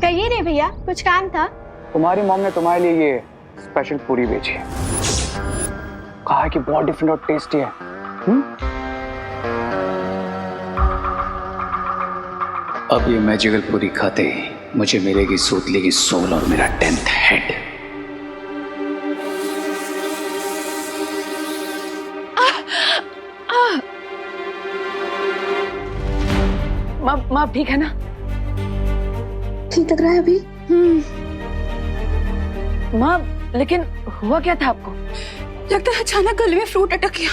कहिए रे भैया, कुछ काम था? तुम्हारी मॉम ने तुम्हारे लिए ये स्पेशल पूरी भेजी है। कहा है कि बहुत डिफरेंट और टेस्टी है। अब ये मैजिकल पूरी खाते ही मुझे मिलेगी सूतली की सोल और मेरा 10th हेड। माँ ठीक है ना? ठीक लग रहा है अभी? माँ लेकिन हुआ क्या था आपको? लगता है अचानक गले में फ्रूट अटक गया।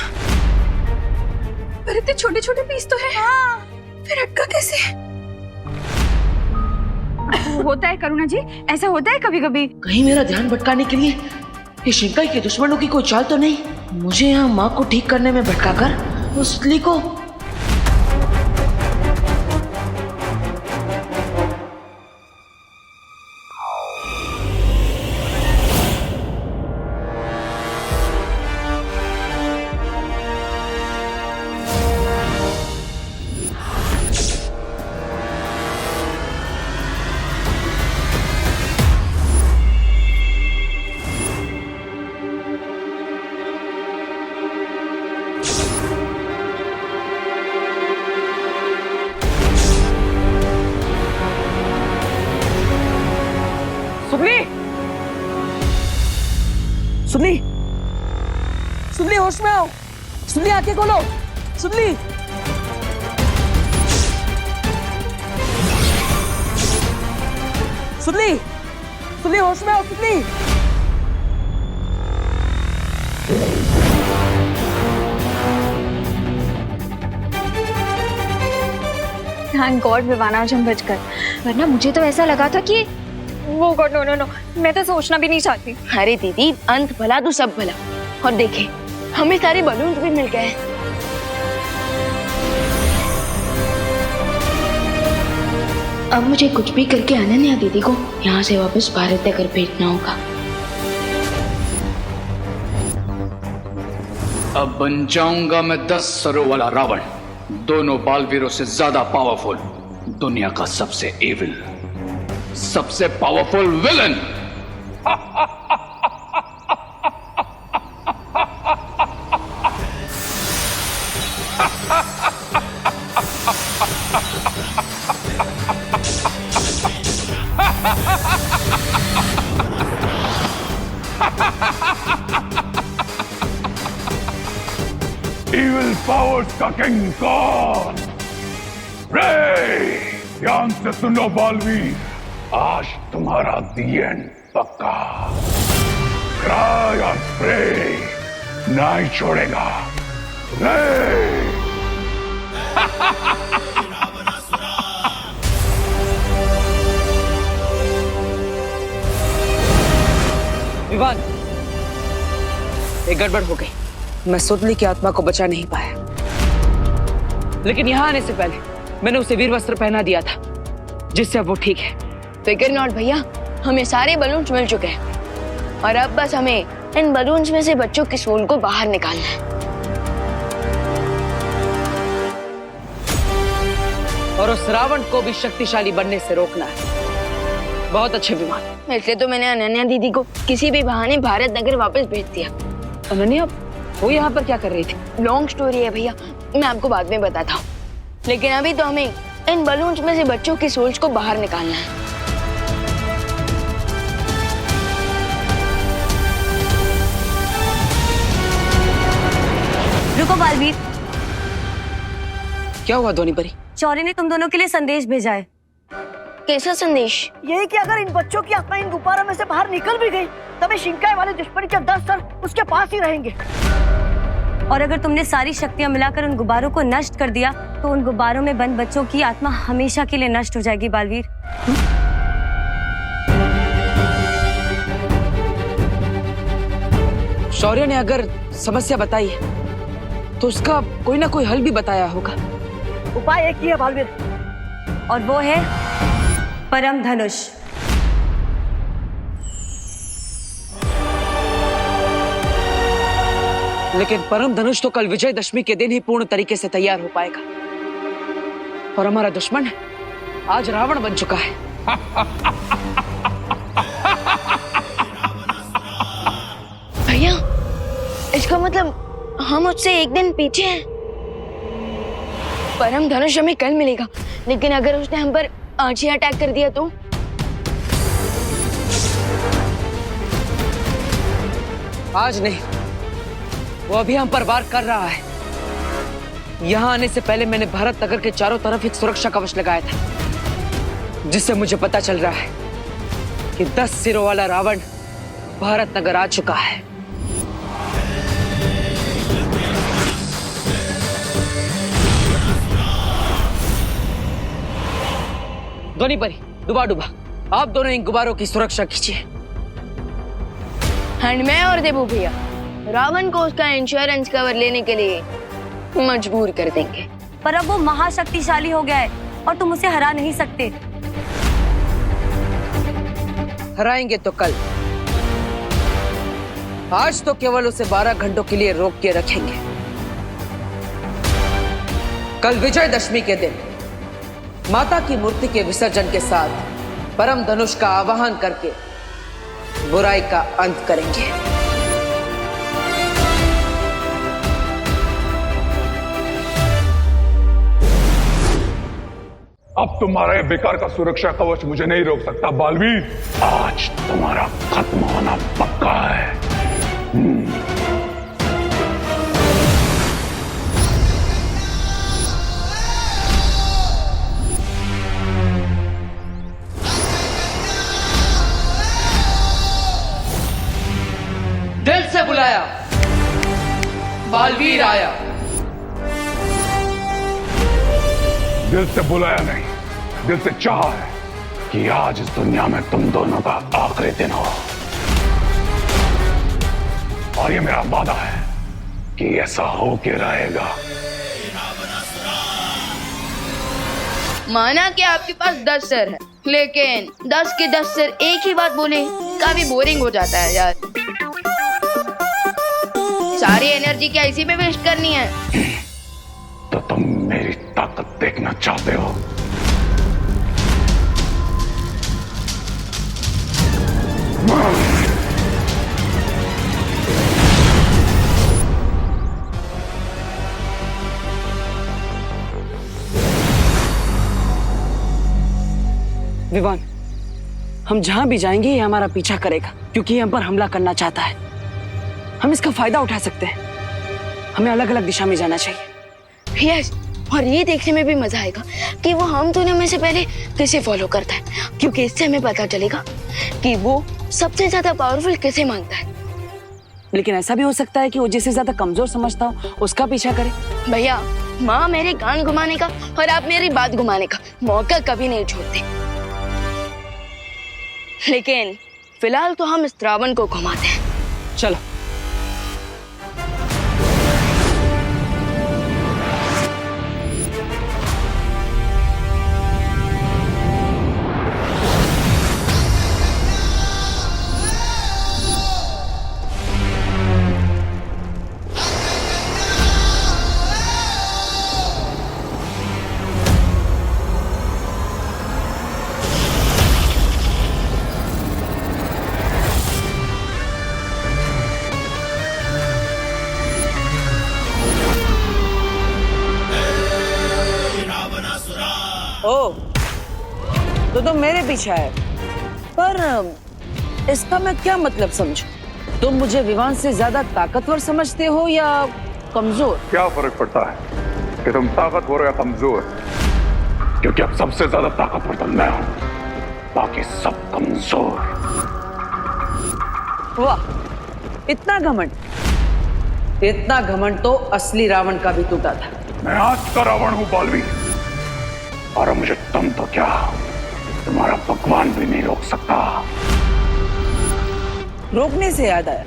पर इतने छोटे छोटे पीस तो है। हाँ। फिर अटका कैसे? होता है करुणा जी, ऐसा होता है कभी कभी। कहीं मेरा ध्यान भटकाने के लिए ये शिंकाई के दुश्मनों की कोई चाल तो नहीं? मुझे यहाँ माँ को ठीक करने में भटकाकर उस सुतली को। सुनली, सुनली होश में आओ। सुनली आंखें खोलो। सुनली, सुनली, सुनली होश में आओ। सुनली, थैंक गॉड विवाना आज हम बच गए, वरना मुझे तो ऐसा लगा था कि वो गॉड नो नो नो, मैं तो सोचना भी नहीं चाहती। अरे दीदी, अंत भला तो सब भला। और देखे हमें सारे बलून भी मिल गए। अब मुझे कुछ भी करके अनन्या दीदी को यहाँ से वापस भारत तक भेजना होगा। अब बन जाऊंगा मैं 10 सरों वाला रावण, दोनों बालवीरों से ज्यादा पावरफुल, दुनिया का सबसे एविल, सबसे पावरफुल विलन। इविल पावर्स का किंग कौन? रे, ध्यान से सुनो बालवीर, आज तुम्हारा दी एंड पक्का। क्राई और प्रे नहीं छोड़ेगा। रे विवान, एक गड़बड़ हो गई। मैं सुतली की आत्मा को बचा नहीं पाया, लेकिन यहाँ आने से पहले मैंने उसे वीर वस्त्र पहना दिया था, जिससे अब वो ठीक है। फिकर नॉट भैया, हमें सारे बलून्स मिल चुके हैं और अब बस हमें इन बलून्स में से बच्चों की सोल को बाहर निकालना है। और उस रावण को भी शक्तिशाली बनने से रोकना है। बहुत अच्छे विमान। इसलिए तो मैंने अनन्या दीदी को किसी भी बहाने भारत नगर वापस भेज दिया। अनन्या, वो यहाँ पर क्या कर रही थी? लॉन्ग स्टोरी है भैया, मैं आपको बाद में बताता हूँ। लेकिन अभी तो हमें इन बलून्स में से बच्चों की सोल्स को बाहर निकालना है। रुको बालवीर, क्या हुआ धोनी परी? चौरे ने तुम दोनों के लिए संदेश भेजा है। कैसा संदेश? यही कि अगर इन बच्चों की आत्मा इन गुब्बारों में से बाहर निकल भी गई, तब शिंकाई वाले दुश्मन के 10 सर उसके पास ही रहेंगे। और अगर तुमने सारी शक्तियां मिलाकर उन गुब्बारों को नष्ट कर दिया, तो उन गुब्बारों में बंद बच्चों की आत्मा हमेशा के लिए नष्ट हो जाएगी बालवीर। शौर्य ने अगर समस्या बताई है, तो उसका कोई ना कोई हल भी बताया होगा। उपाय एक ही है बालवीर, और वो है परम धनुष। लेकिन परम धनुष तो कल विजयदशमी के दिन ही पूर्ण तरीके से तैयार हो पाएगा। और हमारा दुश्मन आज रावण बन चुका है। भैया, इसका मतलब हम उससे एक दिन पीछे हैं। परम धनुष हमें कल मिलेगा, लेकिन अगर उसने हम पर आज ही अटैक कर दिया तो? आज नहीं, वो अभी हम पर वार कर रहा है। यहाँ आने से पहले मैंने भारत नगर के चारों तरफ एक सुरक्षा कवच लगाया था, जिससे मुझे पता चल रहा है कि 10 सिरों वाला रावण भारत नगर आ चुका है। ध्वनि परी, डुबा डुबा, आप दोनों इन गुब्बारों की सुरक्षा कीजिए। एंड मैं और देबू भैया रावण को उसका इंश्योरेंस कवर लेने के लिए मजबूर कर देंगे। पर अब वो महाशक्तिशाली हो गया है और तुम उसे हरा नहीं सकते। हराएंगे तो कल, आज तो केवल उसे 12 घंटों के लिए रोक के रखेंगे। कल विजयदशमी के दिन माता की मूर्ति के विसर्जन के साथ परम धनुष का आवाहन करके बुराई का अंत करेंगे। अब तुम्हारा ये बेकार का सुरक्षा कवच मुझे नहीं रोक सकता बालवीर। आज तुम्हारा खत्म होना पक्का है। दिल से बुलाया, बालवीर आया। दिल से बुलाया नहीं, दिल से चाहा है कि आज इस दुनिया में तुम दोनों का आखिरी दिन हो। और ये मेरा वादा है कि ऐसा हो के रहेगा। माना कि आपके पास 10 सर है, लेकिन 10 के 10 सर एक ही बात बोले काफी बोरिंग हो जाता है यार। सारी एनर्जी क्या इसी में वेस्ट करनी है? तो तुम मेरी ताकत देखना चाहते हो? विवान, हम जहां भी जाएंगे ये हमारा पीछा करेगा, क्योंकि ये हम पर हमला करना चाहता है। हम इसका फायदा उठा सकते हैं। हमें अलग अलग दिशा में जाना चाहिए। यस, और ये देखने में भी मजा आएगा कि वो हम दोनों में से पहले किसे फॉलो करता है, क्योंकि इससे हमें पता चलेगा कि वो सबसे ज्यादा पावरफुल किसे मानता है। लेकिन ऐसा भी हो सकता है कि वो जिसे ज्यादा कमजोर समझता हो उसका पीछा करे। भैया, माँ मेरे कान घुमाने का और आप मेरी बात घुमाने का मौका कभी नहीं छोड़ते। लेकिन फिलहाल तो हम इस रावण को घुमाते हैं। चलो। ओ, तो तुम मेरे पीछे है, पर इसका मैं क्या मतलब समझूं? तुम मुझे विवान से ज्यादा ताकतवर समझते हो या कमजोर? क्या फर्क पड़ता है कि तुम ताकतवर या कमजोर? क्योंकि अब सबसे ज्यादा ताकतवर तो मैं हूं, बाकी सब कमजोर। वाह, इतना घमंड! इतना घमंड तो असली रावण का भी टूटा था। मैं आज का रावण हूं बालवी, और मुझे तुम तो क्या, तुम्हारा भगवान भी नहीं रोक सकता। रोकने से याद आया,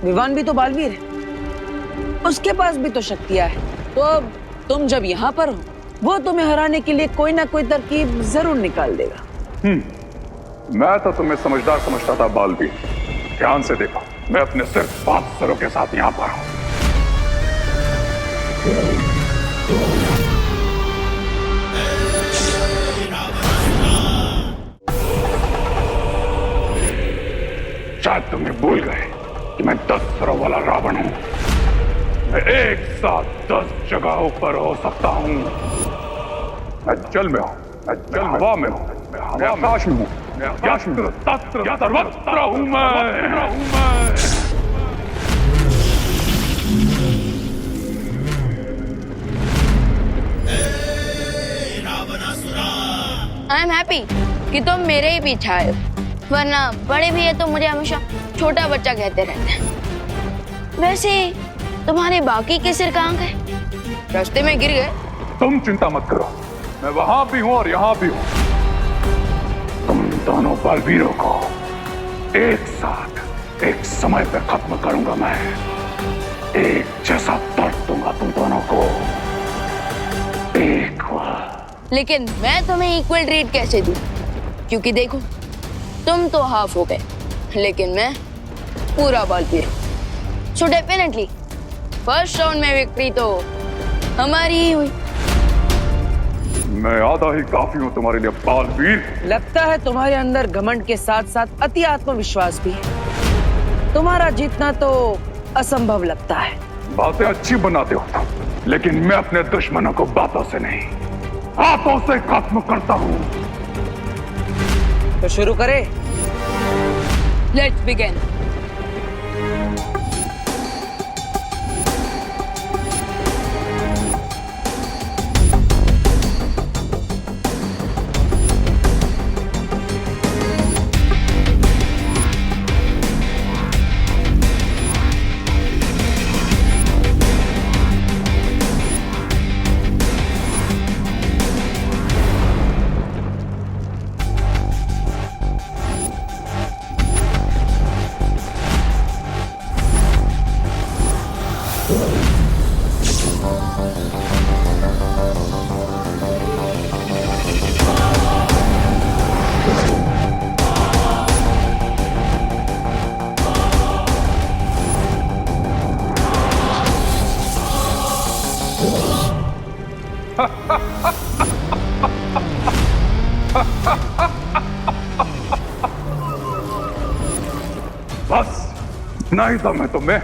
विवान भी तो बालवीर है, उसके पास भी तो शक्तियां है। तो अब तुम जब यहाँ पर हो, वो तुम्हें हराने के लिए कोई ना कोई तरकीब जरूर निकाल देगा। मैं तो तुम्हें समझदार समझता था बालवी। ध्यान से देखो, मैं अपने सिर्फ 5 सरों के साथ यहाँ पर हूँ। शायद तुम्हें भूल गए कि मैं 10 सरों वाला रावण हूं। मैं एक साथ 10 जगहों पर हो सकता हूं। मैं जल में हूं, मैं हवा में हूं, मैं आकाश में हूं, मैं आकाश में सर्वत्र हूं मैं। आई एम हैप्पी कि तुम मेरे ही पीछे आए हो, वरना बड़े भी है तो मुझे हमेशा छोटा बच्चा कहते रहते हैं। वैसे तुम्हारे बाकी के सिर कहाँ गए? रास्ते में गिर गए? तुम चिंता मत करो, मैं वहां भी हूं और यहां भी हूं। तुम दोनों बलवीरों को एक साथ एक समय पे खत्म करूंगा मैं। एक जैसा दर्द दूंगा तुम दोनों को, एक बार। लेकिन मैं तुम्हें इक्वल ट्रीट कैसे दूं? क्योंकि देखो, तुम तो हाफ हो गए, लेकिन मैं पूरा बलवीर हूं। सो डेफिनेटली फर्स्ट राउंड में विक्ट्री तो हमारी ही हुई। मैं आधा ही काफी हूं तुम्हारे लिए बालवीर। लगता है तुम्हारे अंदर घमंड के साथ साथ अति आत्मविश्वास भी है। तुम्हारा जीतना तो असंभव लगता है। बातें अच्छी बनाते हो तुम, लेकिन मैं अपने दुश्मनों को बातों से नहीं, हाथों से खत्म करता हूं। तो शुरू करें? Let's begin. बस नहीं दम है तुम्हें।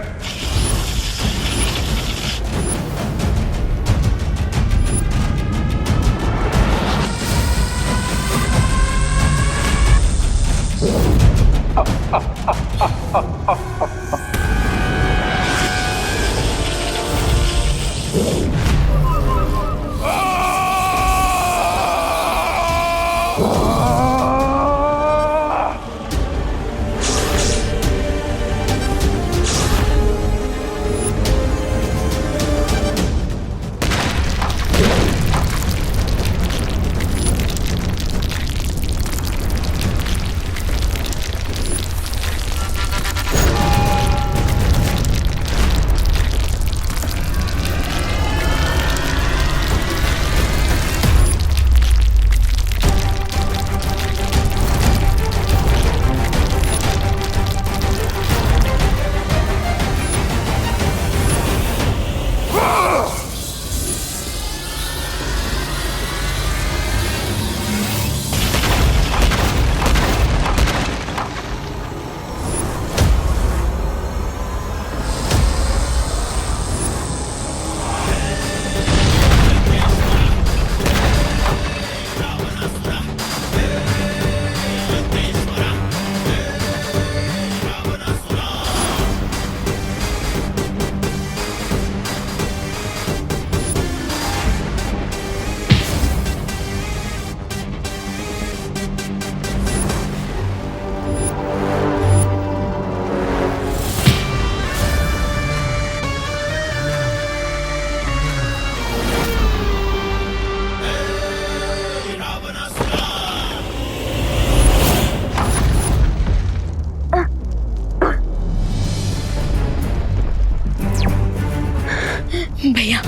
भैया,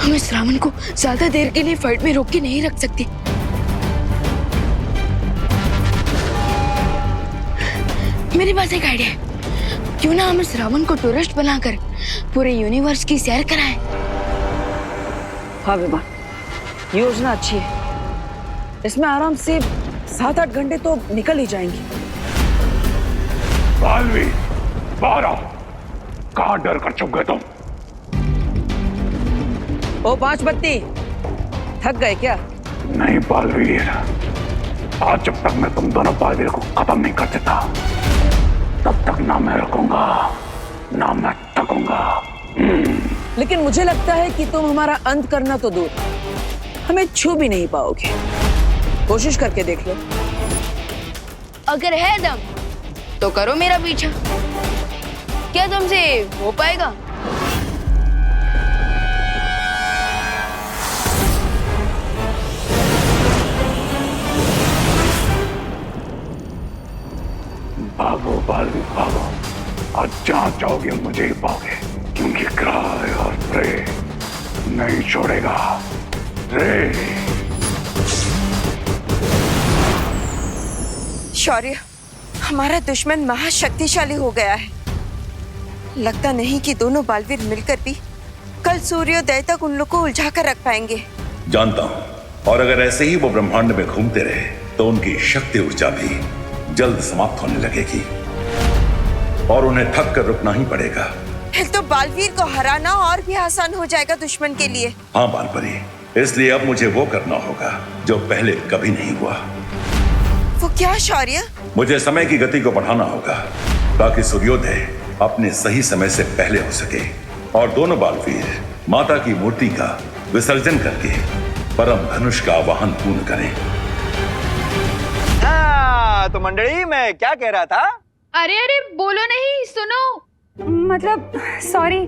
हम इस रावण को ज्यादा देर के लिए फाइट में रोक के नहीं रख सकते। मेरे पास एक आइडिया है। क्यों ना हम इस रावण को टूरिस्ट बनाकर पूरे यूनिवर्स की सैर कराएं? हाँ विमान, योजना अच्छी है। इसमें आराम से 7-8 घंटे तो निकल ही जाएंगे। बालवीर, बाहर आओ। कहाँ डर कर छुप गए तुम? ओ पांच बत्ती, थक गए क्या? नहीं बालवीर, आज जब तक मैं तुम दोनों बालवीर को खत्म नहीं कर देता, तब तक ना मैं रुकूंगा, ना मैं थकूंगा। लेकिन मुझे लगता है कि तुम हमारा अंत करना तो दूर, हमें छू भी नहीं पाओगे। कोशिश करके देख लो। अगर है दम तो करो मेरा पीछा। क्या तुमसे हो पाएगा? भागो बालवीर भागो, आज जहां जाओगे मुझे ही पाओगे, क्योंकि क्राय और प्रे नहीं छोड़ेगा। रे शौर्य, हमारा दुश्मन महाशक्तिशाली हो गया है। लगता नहीं कि दोनों बालवीर मिलकर भी कल सूर्योदय तक उन लोग को उलझा कर रख पाएंगे। जानता हूं, और अगर ऐसे ही वो ब्रह्मांड में घूमते रहे तो उनकी शक्ति ऊर्जा भी जल्द समाप्त होने लगेगी और उन्हें थक कर रुकना ही पड़ेगा। फिर तो बालवीर को हराना और भी आसान हो जाएगा दुश्मन के लिए। हाँ बालपरी, इसलिए अब मुझे वो करना होगा जो पहले कभी नहीं हुआ। वो क्या शौर्य? मुझे समय की गति को बढ़ाना होगा ताकि सूर्योदय अपने सही समय से पहले हो सके और दोनों बालवीर माता की मूर्ति का विसर्जन करके परम धनुष का आवाहन पूर्ण करें। हाँ, तो मंडली मैं क्या कह रहा था? अरे अरे बोलो नहीं, सुनो। मतलब सॉरी,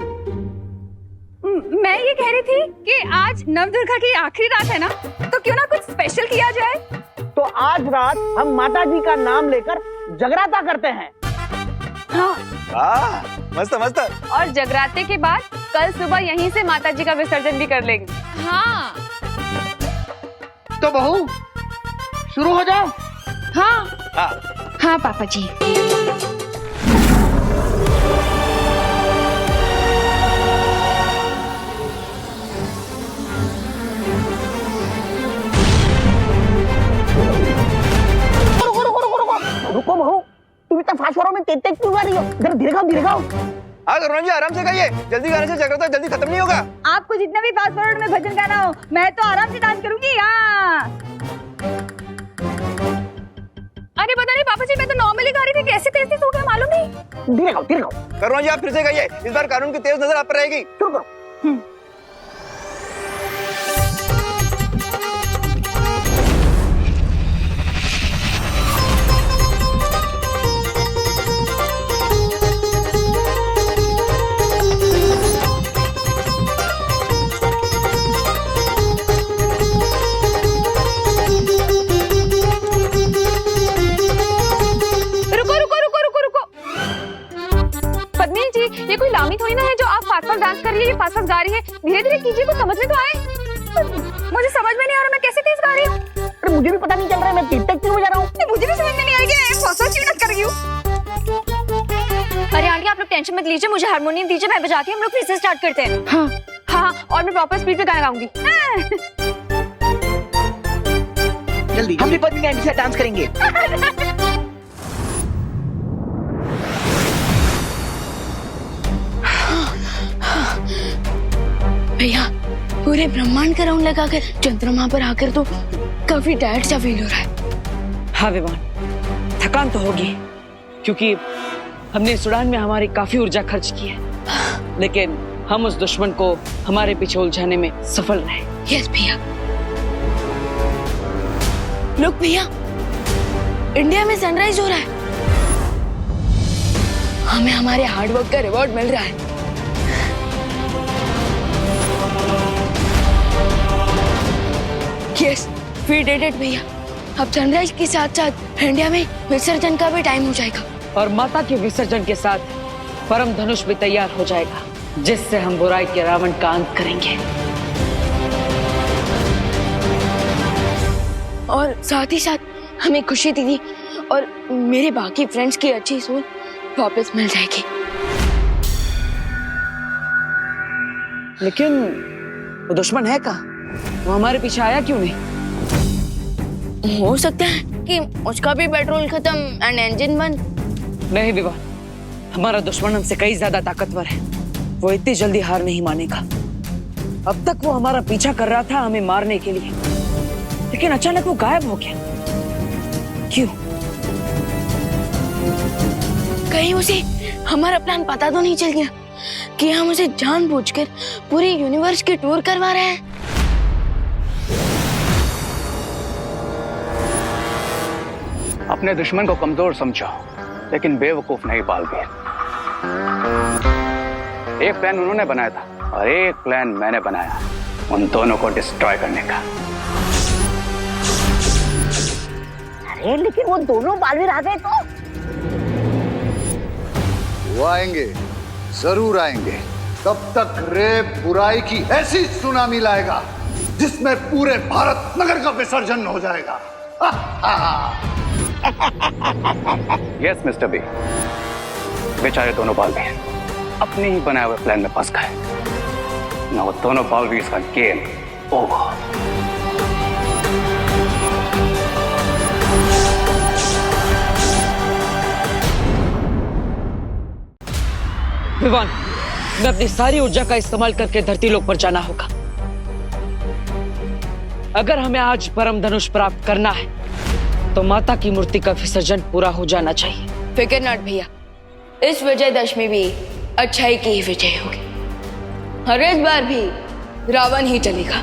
मैं ये कह रही थी कि आज नवदुर्गा की आखिरी रात है ना, तो क्यों ना कुछ स्पेशल किया जाए। तो आज रात हम माता जी का नाम लेकर जगराता करते हैं। हाँ, वाह, मस्त मस्त। और जगराते के बाद कल सुबह यहीं से माता जी का विसर्जन भी कर लेंगे। हाँ तो बहू शुरू हो जाओ। हाँ हाँ हाँ पापा जी। रुको बहू, तुम इतना फास्ट हो रहा हो, मैं तेज क्यों आ रही हो? जरा धीरे खाओ, धीरे खाओ। हाँ करुणा जी, आराम से गाइए, जल्दी गाने से जगराता जल्दी खत्म नहीं होगा। आपको जितना भी फास्ट फॉरवर्ड में भजन गाना हो, मैं तो आराम से डांस करूंगी। हाँ। अरे पता नहीं पापा जी, मैं तो नॉर्मली गा रही थी, कैसे तेज तेज हो गया मालूम नहीं। धीरे खाओ, धीरे खाओ। करुणा जी आप फिर से गाइए, इस बार कानून की तेज नजर आप पर रहेगी। शुरू करो। ये कोई लामी थोड़ी ना है जो आप फास्ट फास्ट डांस कर रही है, फास्ट फास्ट गा रही है। धीरे धीरे कीजिए, कुछ समझ में तो आए। मुझे समझ में नहीं आ रहा मैं कैसे तेज गा रही हूँ। अरे मुझे भी पता नहीं चल रहा है, मैं तेज क्यों बजा रहा हूँ। मुझे भी समझ में नहीं आ रही है, फास्ट फास्ट क्यों डांस कर रही हूँ। अरे आंटी आप लोग टेंशन मत लीजिए, मुझे हारमोनियम दीजिए, मैं बजाती हूँ, हम लोग फिर से स्टार्ट करते हैं। हाँ हाँ, और मैं प्रॉपर स्पीड पे गाना गाऊंगी। जल्दी हम भी पत्नी आंटी से डांस करेंगे। भैया पूरे ब्रह्मांड का राउंड लगाकर चंद्रमा पर आकर तो काफी टायर्ड सा फील हो रहा है। हाँ विवान, थकान तो होगी क्योंकि हमने इस उड़ान में हमारी काफी ऊर्जा खर्च की है, लेकिन हम उस दुश्मन को हमारे पीछे उलझाने में सफल रहे। यस भैया। लोग भैया, इंडिया में सनराइज हो रहा है, हमें हमारे हार्डवर्क का रिवॉर्ड मिल रहा है। यस, वी डिड इट भैया। अब सनराइज के साथ साथ इंडिया में विसर्जन का भी टाइम हो जाएगा और माता के विसर्जन के साथ परम धनुष भी तैयार हो जाएगा, जिससे हम बुराई के रावण का अंत करेंगे। और साथ ही साथ हमें खुशी दीदी और मेरे बाकी फ्रेंड्स की अच्छी सोच वापस मिल जाएगी। लेकिन वो दुश्मन है कहाँ? वो हमारे पीछे आया क्यों नहीं? हो सकता है कि उसका भी पेट्रोल खत्म एंड इंजन बंद। नहीं विवाह, हमारा दुश्मन हमसे कई ज्यादा ताकतवर है। वो इतनी जल्दी हार नहीं मानेगा। अब तक वो हमारा पीछा कर रहा था हमें मारने के लिए, लेकिन अचानक वो गायब हो गया। क्यों? कहीं उसे हमारा प्लान पता तो नहीं चल गया कि हम उसे जानबूझकर पूरी यूनिवर्स की टूर करवा रहे हैं? अपने दुश्मन को कमजोर समझो, लेकिन बेवकूफ नहीं बालवीर। एक प्लान उन्होंने बनाया था और एक प्लान मैंने बनाया, उन दोनों को डिस्ट्रॉय करने का। अरे लेकिन वो दोनों बालवीर आ गए तो? वो आएंगे, जरूर आएंगे। तब तक रे बुराई की ऐसी सुनामी लाएगा जिसमें पूरे भारत नगर का विसर्जन हो जाएगा। यस मिस्टर बी, बेचारे दोनों बालवीर अपने ही बनाए हुए प्लान में फंस गए। ना वो दोनों बालवीर का गेम ओवर। विवान, मैं अपनी सारी ऊर्जा का इस्तेमाल करके धरती लोक पर जाना होगा। अगर हमें आज परम धनुष प्राप्त करना है तो माता की मूर्ति का विसर्जन पूरा हो जाना चाहिए। फिक्र नॉट भैया, इस विजयदशमी भी अच्छाई की ही विजय होगी और इस बार भी रावण ही चलेगा।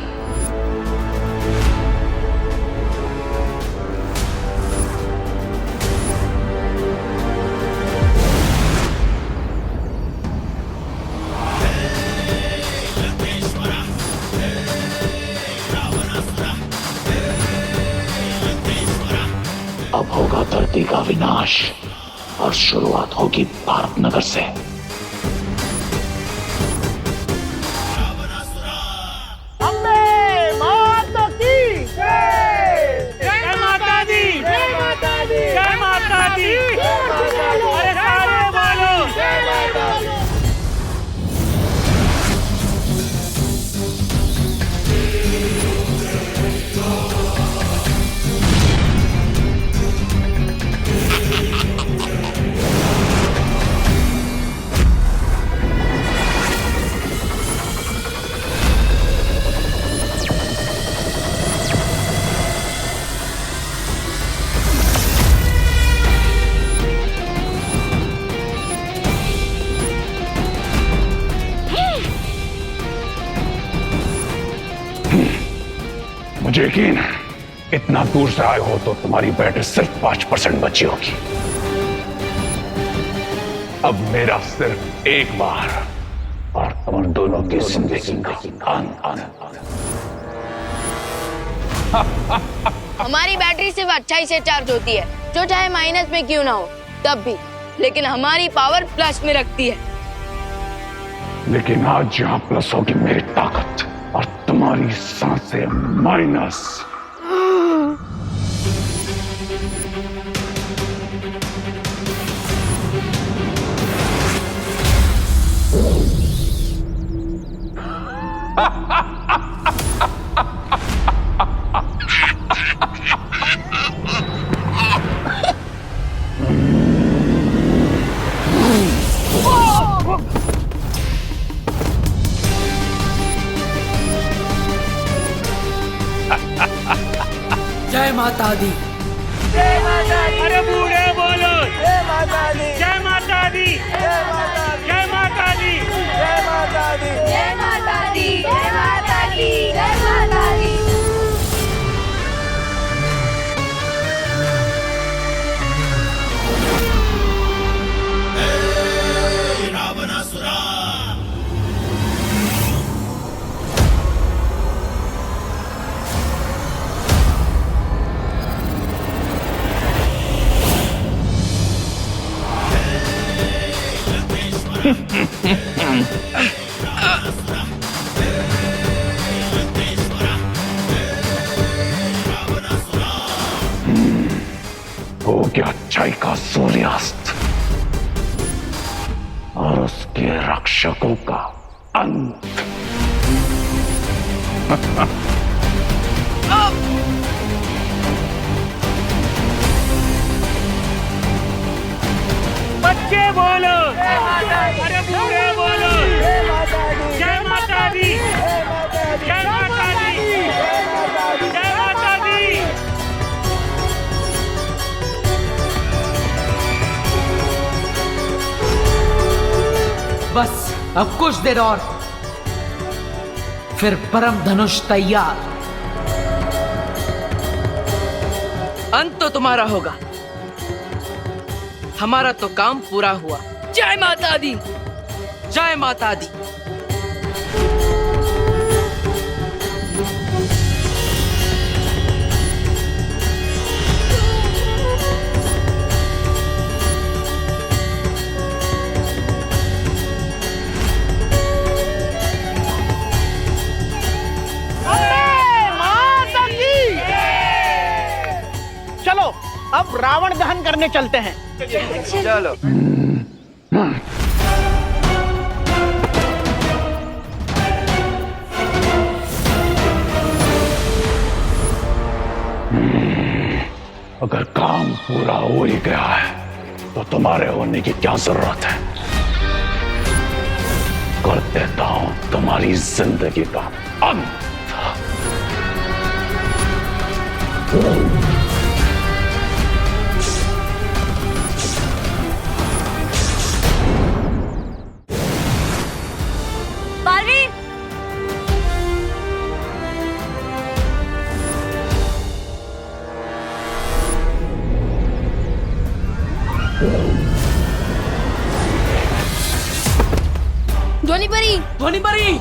अब होगा धरती का विनाश और शुरुआत होगी भारत नगर से। मुझे यकीन है इतना दूर से आए हो तो तुम्हारी बैटरी सिर्फ 5% बची होगी। अब मेरा सिर्फ एक बार और तुम दोनों की जिंदगी का अंत। हमारी बैटरी सिर्फ अच्छाई से चार्ज होती है, जो चाहे माइनस में क्यों ना हो तब भी, लेकिन हमारी पावर प्लस में रखती है। लेकिन आज यहाँ प्लस होगी मेरी ताकत और तुम्हारी सांसें माइनस। जय माता दी। जय माता दी। अरे बूढ़े बोलो जय माता दी। जय माता दी। जय माता दी। जय माता दी। जय माता दी। जय माता दी। जय माता दी। जय माता दी। हो गया अच्छाई का सूर्यास्त और उसके रक्षकों का अंत। बच्चे जय बोलो, अरे पूरे बोलो, जय माता दी, जय माता दी, जय माता दी। बस अब कुछ देर और, फिर परम धनुष तैयार। अंत तो तुम्हारा होगा, हमारा तो काम पूरा हुआ। जय माता दी, जय माता दी। चलो अब रावण दहन करने चलते हैं। चलो। अगर काम पूरा हो ही गया है तो तुम्हारे होने की क्या जरूरत है? कर देता हूं तुम्हारी जिंदगी का अंत। बालवीर, ध्वनि परी, ध्वनि परी।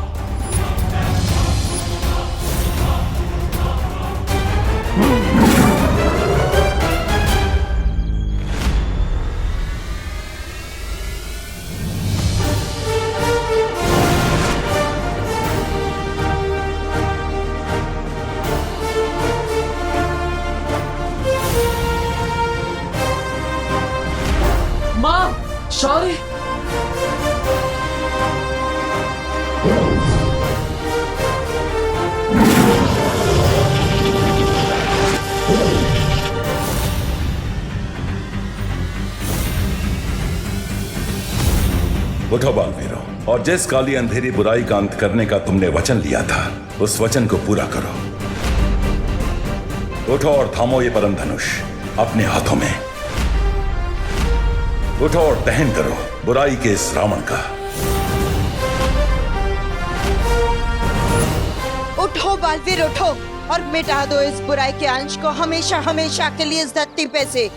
माँ, शौर्य। उठो बालवीरों, और जिस काली अंधेरी बुराई का अंत करने का तुमने वचन लिया था, उस वचन को पूरा करो। उठो और थामो ये परम धनुष अपने हाथों में। उठो और दहन करो बुराई के इस रावण का। उठो बालवीर, उठो और मिटा दो इस बुराई के अंश को हमेशा हमेशा के लिए इस धरती पे से।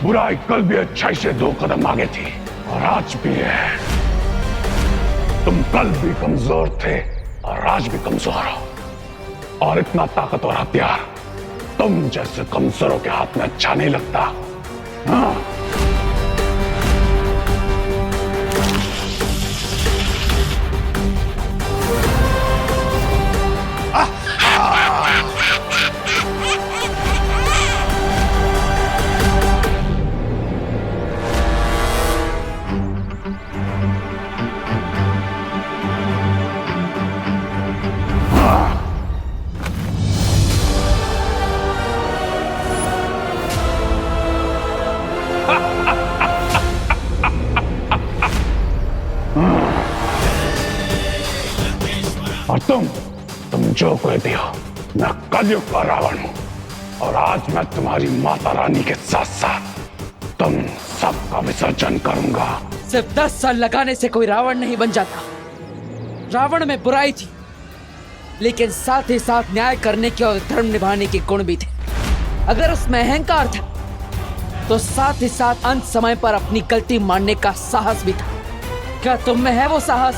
बुराई कल भी अच्छाई से 2 कदम आगे थी और आज भी है। तुम कल भी कमजोर थे और आज भी कमजोर हो, और इतना ताकतवर हथियार तुम जैसे कमजोरों के हाथ में अच्छा नहीं लगता। हाँ? और तुम जो कह दिया, मैं कलयुग का रावण हूं। और आज मैं तुम्हारी माता रानी के साथ साथ तुम सबका विसर्जन करूंगा। सिर्फ 10 साल लगाने से कोई रावण नहीं बन जाता। रावण में बुराई थी, लेकिन साथ ही साथ न्याय करने के और धर्म निभाने के गुण भी थे। अगर उसमें अहंकार था, तो साथ ही साथ अंत समय पर अपनी गलती मानने का साहस भी था। क्या तुम में है वो साहस?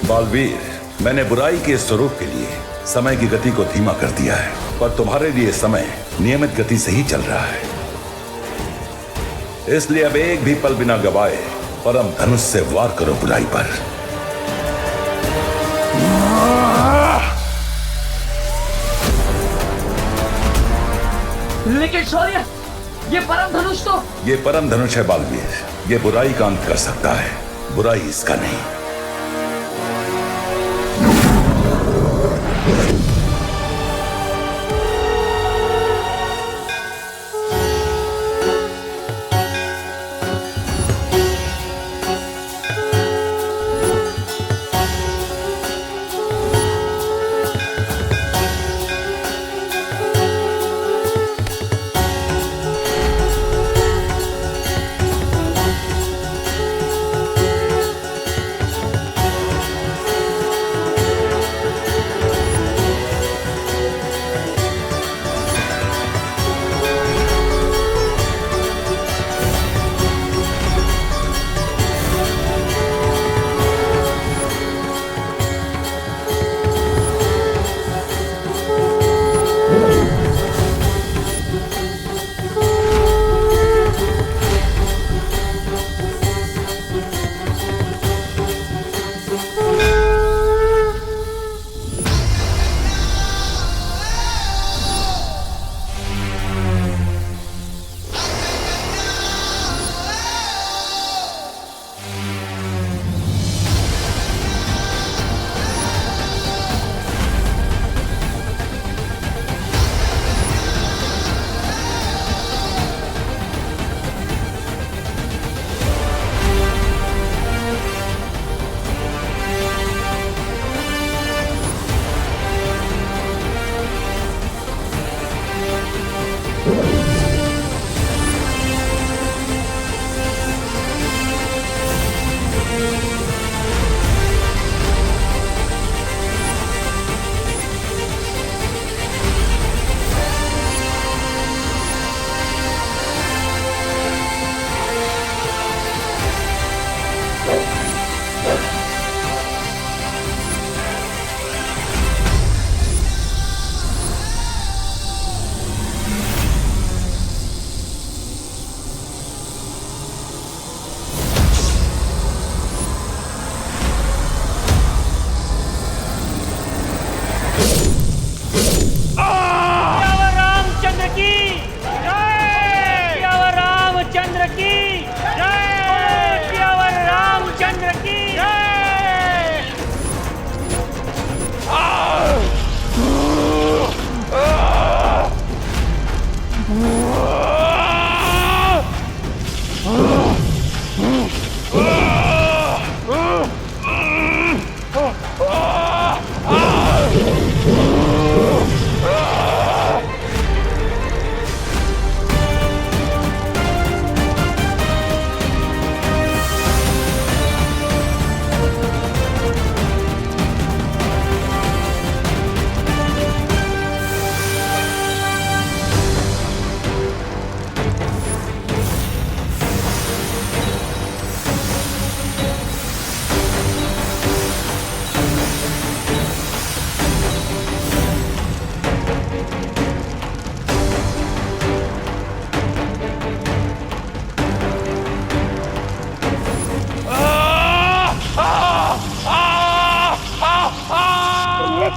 बालवीर, मैंने बुराई के स्वरूप के लिए समय की गति को धीमा कर दिया है, पर तुम्हारे लिए समय नियमित गति से ही चल रहा है। इसलिए अब एक भी पल बिना गवाए परम धनुष से वार करो बुराई पर। लेकिन शौर्य, ये परम धनुष तो... ये परम धनुष है बालवीर, ये बुराई का अंत कर सकता है, बुराई इसका नहीं।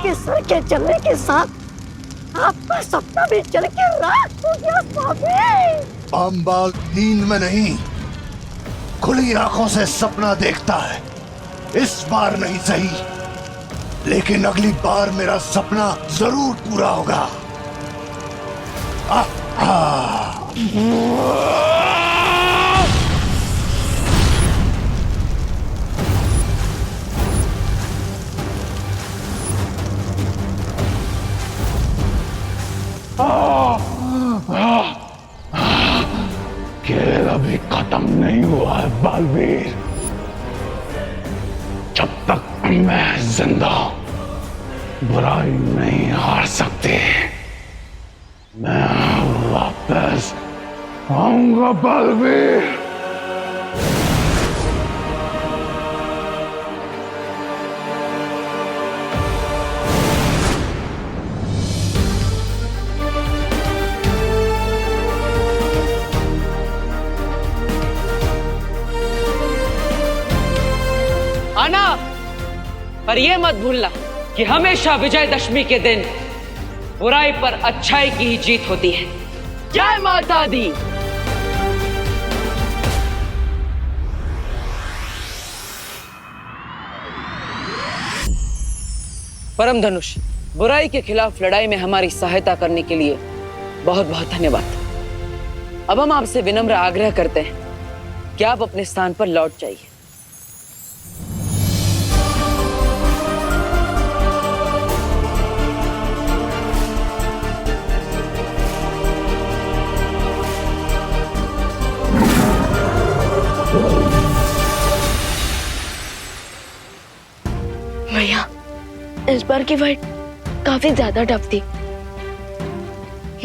के सर के चलने के साथ आपका सपना भी चल के रात हो गया स्वामी। अंबाल नींद में नहीं, खुली आंखों से सपना देखता है। इस बार नहीं सही, लेकिन अगली बार मेरा सपना जरूर पूरा होगा। खेल अभी खत्म नहीं हुआ है बालवीर। जब तक मैं जिंदा हूं, बुराई नहीं हार सकती। मैं वापस आऊंगा बालवीर। आना, पर यह मत भूलना कि हमेशा विजयदशमी के दिन बुराई पर अच्छाई की ही जीत होती है। जय माता दी। परम धनुष, बुराई के खिलाफ लड़ाई में हमारी सहायता करने के लिए बहुत बहुत धन्यवाद। अब हम आपसे विनम्र आग्रह करते हैं कि आप अपने स्थान पर लौट जाइए। भैया, इस बार की फाइट काफी ज्यादा टफ थी,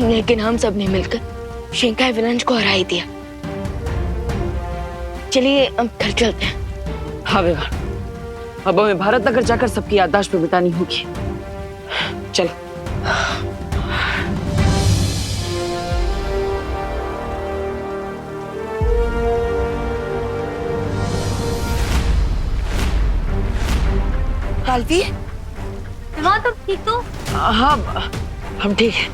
लेकिन हम सब ने मिलकर शिंकाई विलंज को हरा ही दिया। चलिए अब घर चलते हैं। हाँ विवान, अब हमें भारत नगर जाकर सबकी याददाश्त पे बितानी होगी। चलो। बालवीर, विवान तुम ठीक तो? हाँ, हम ठीक हैं।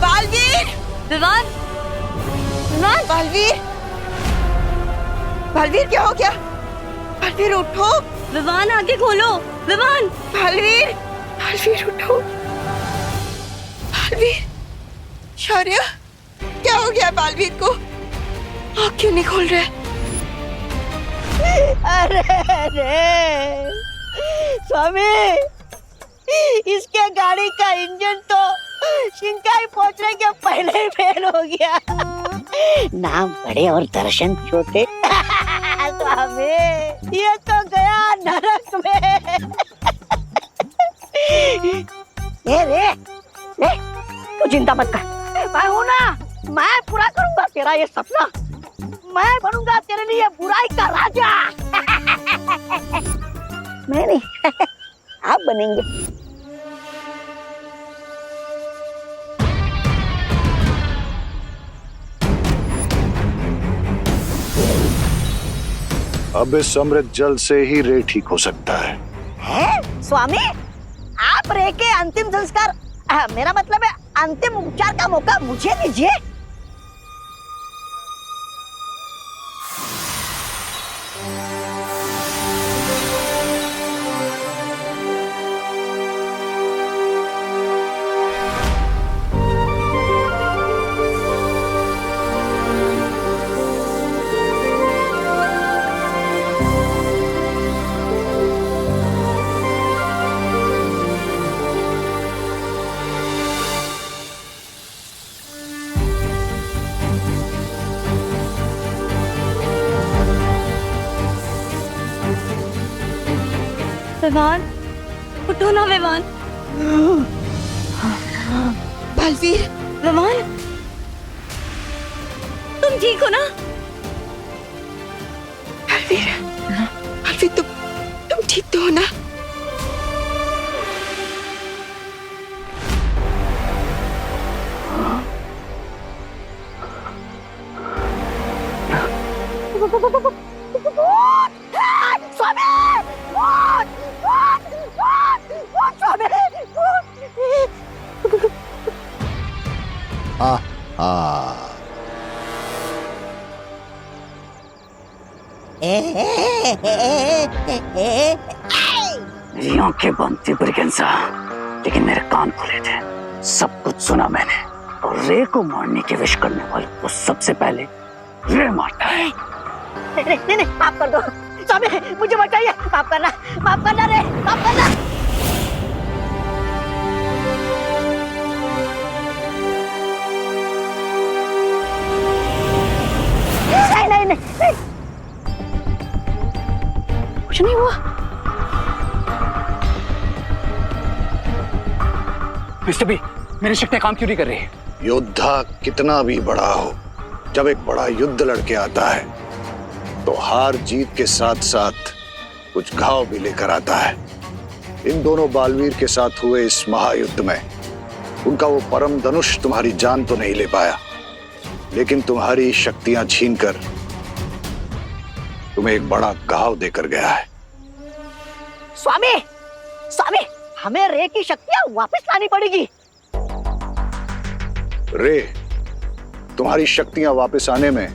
बालवीर! विवान, विवान, बालवीर! बालवीर क्या हो गया? बालवीर उठो! विवान आगे खोलो। विवान, बालवीर! बालवीर उठो! बालवीर! शौर्य, क्या हो गया बालवीर को? आँख क्यों नहीं खोल रहे? अरे स्वामी, इसके गाड़ी का इंजन तो शिंकाई पहुंचने के पहले ही फेल हो गया। नाम बड़े और दर्शन छोटे। स्वामी, ये तो गया नरक में। ये रे, तू चिंता मत कर, मैं हूं ना, मैं पूरा करूंगा तेरा ये सपना। मैं बनूंगा तेरे लिए बुराई का राजा। मैं नहीं, आप बनेंगे। अब इस अमृत जल से ही रे ठीक हो सकता है। स्वामी, आप रे के अंतिम संस्कार, मेरा मतलब है अंतिम उपचार का मौका मुझे दीजिए। विवान, उठो ना विवान। बालवीर! विवान, तुम ठीक हो ना? बालवीर, बालवीर तुम ठीक तो हो ना? स्वामी, हा हा। मेरी आंखें बंद थी ब्रिगेंसा, लेकिन मेरे कान खुले थे। सब कुछ सुना मैंने। और रे को मारने की विश करने वाले को सबसे पहले रे मारता है। नहीं, माफ कर दो स्वामी, मुझे बचाइए। माफ करना रे, माफ करना। नहीं, कुछ नहीं हुआ। मिस्टर बी, मेरी शक्तियां काम क्यों नहीं कर रही? योद्धा कितना भी बड़ा हो, जब एक बड़ा युद्ध लड़के आता है तो हार जीत के साथ साथ कुछ घाव भी लेकर आता है। इन दोनों बालवीर के साथ हुए इस महायुद्ध में उनका वो परम धनुष तुम्हारी जान तो नहीं ले पाया, लेकिन तुम्हारी शक्तियां छीनकर तुम्हें एक बड़ा घाव देकर गया है। स्वामी, हमें रे की शक्तियां वापस लानी पड़ेगी। रे, तुम्हारी शक्तियां वापस आने में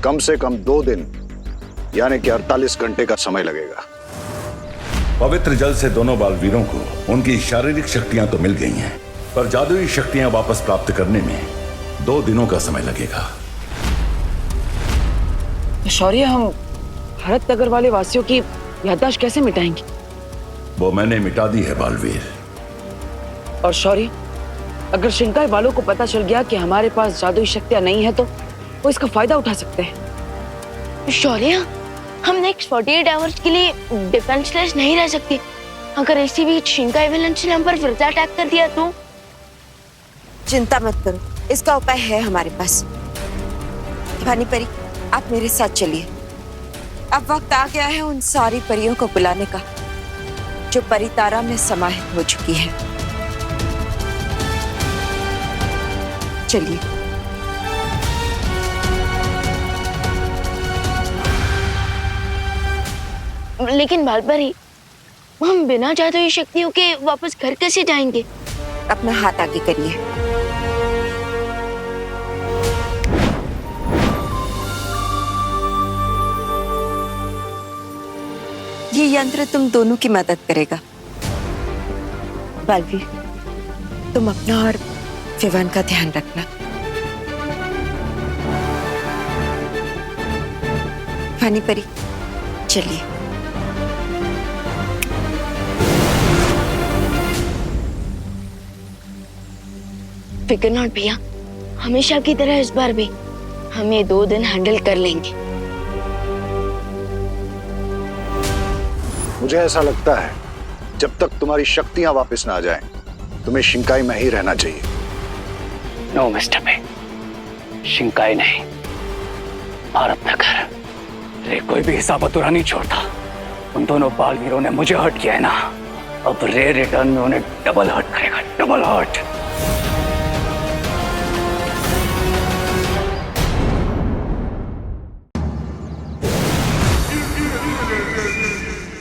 कम से कम 2 दिन यानी कि 48 घंटे का समय लगेगा। पवित्र जल से दोनों बालवीरों को उनकी शारीरिक शक्तियां तो मिल गई हैं, पर जादुई शक्तियां वापस प्राप्त करने में 2 दिनों का समय लगेगा। शौर्य, हम भारत नगर वाले वासियों की याददाश्त कैसे मिटाएंगे? वो मैंने मिटा दी है बालवीर। और शौर्य, अगर शिंकाई वालों को पता चल गया कि हमारे पास जादुई शक्तियां नहीं है तो वो इसका फायदा उठा सकते हैं। शौर्य, हम नेक्स्ट 48 आवर्स के लिए डिफेंसलेस नहीं रह सकते। अगर इसी बीच शिंकाई विलन्स ने हम पर फिर से अटैक कर दिया तो? चिंता मत करो, इसका उपाय है हमारे पास। भानी परी, आप मेरे साथ चलिए। अब वक्त आ गया है उन सारी परियों को बुलाने का जो परितारा में समाहित हो चुकी है। चलिए। लेकिन बालपरी, हम बिना जादुई शक्तियों के वापस घर कैसे जाएंगे? अपना हाथ आगे करिए। ये यंत्र तुम दोनों की मदद करेगा। बालवीर, तुम अपना और विवान का ध्यान रखना। भानी परी, चलिए। फिकर नॉट भैया, हमेशा की तरह इस बार भी हम ये 2 दिन हैंडल कर लेंगे। मुझे ऐसा लगता है जब तक तुम्हारी शक्तियां वापस ना आ जाएं, तुम्हें शिंकाई में ही रहना चाहिए। नो मिस्टर बे, शिंकाई नहीं, भारत नगर। रे कोई भी हिसाब अधूरा नहीं छोड़ता। उन दोनों बालवीरों ने मुझे हर्ट किया है ना, अब रे रिटर्न में उन्हें डबल हर्ट करेगा, डबल हर्ट।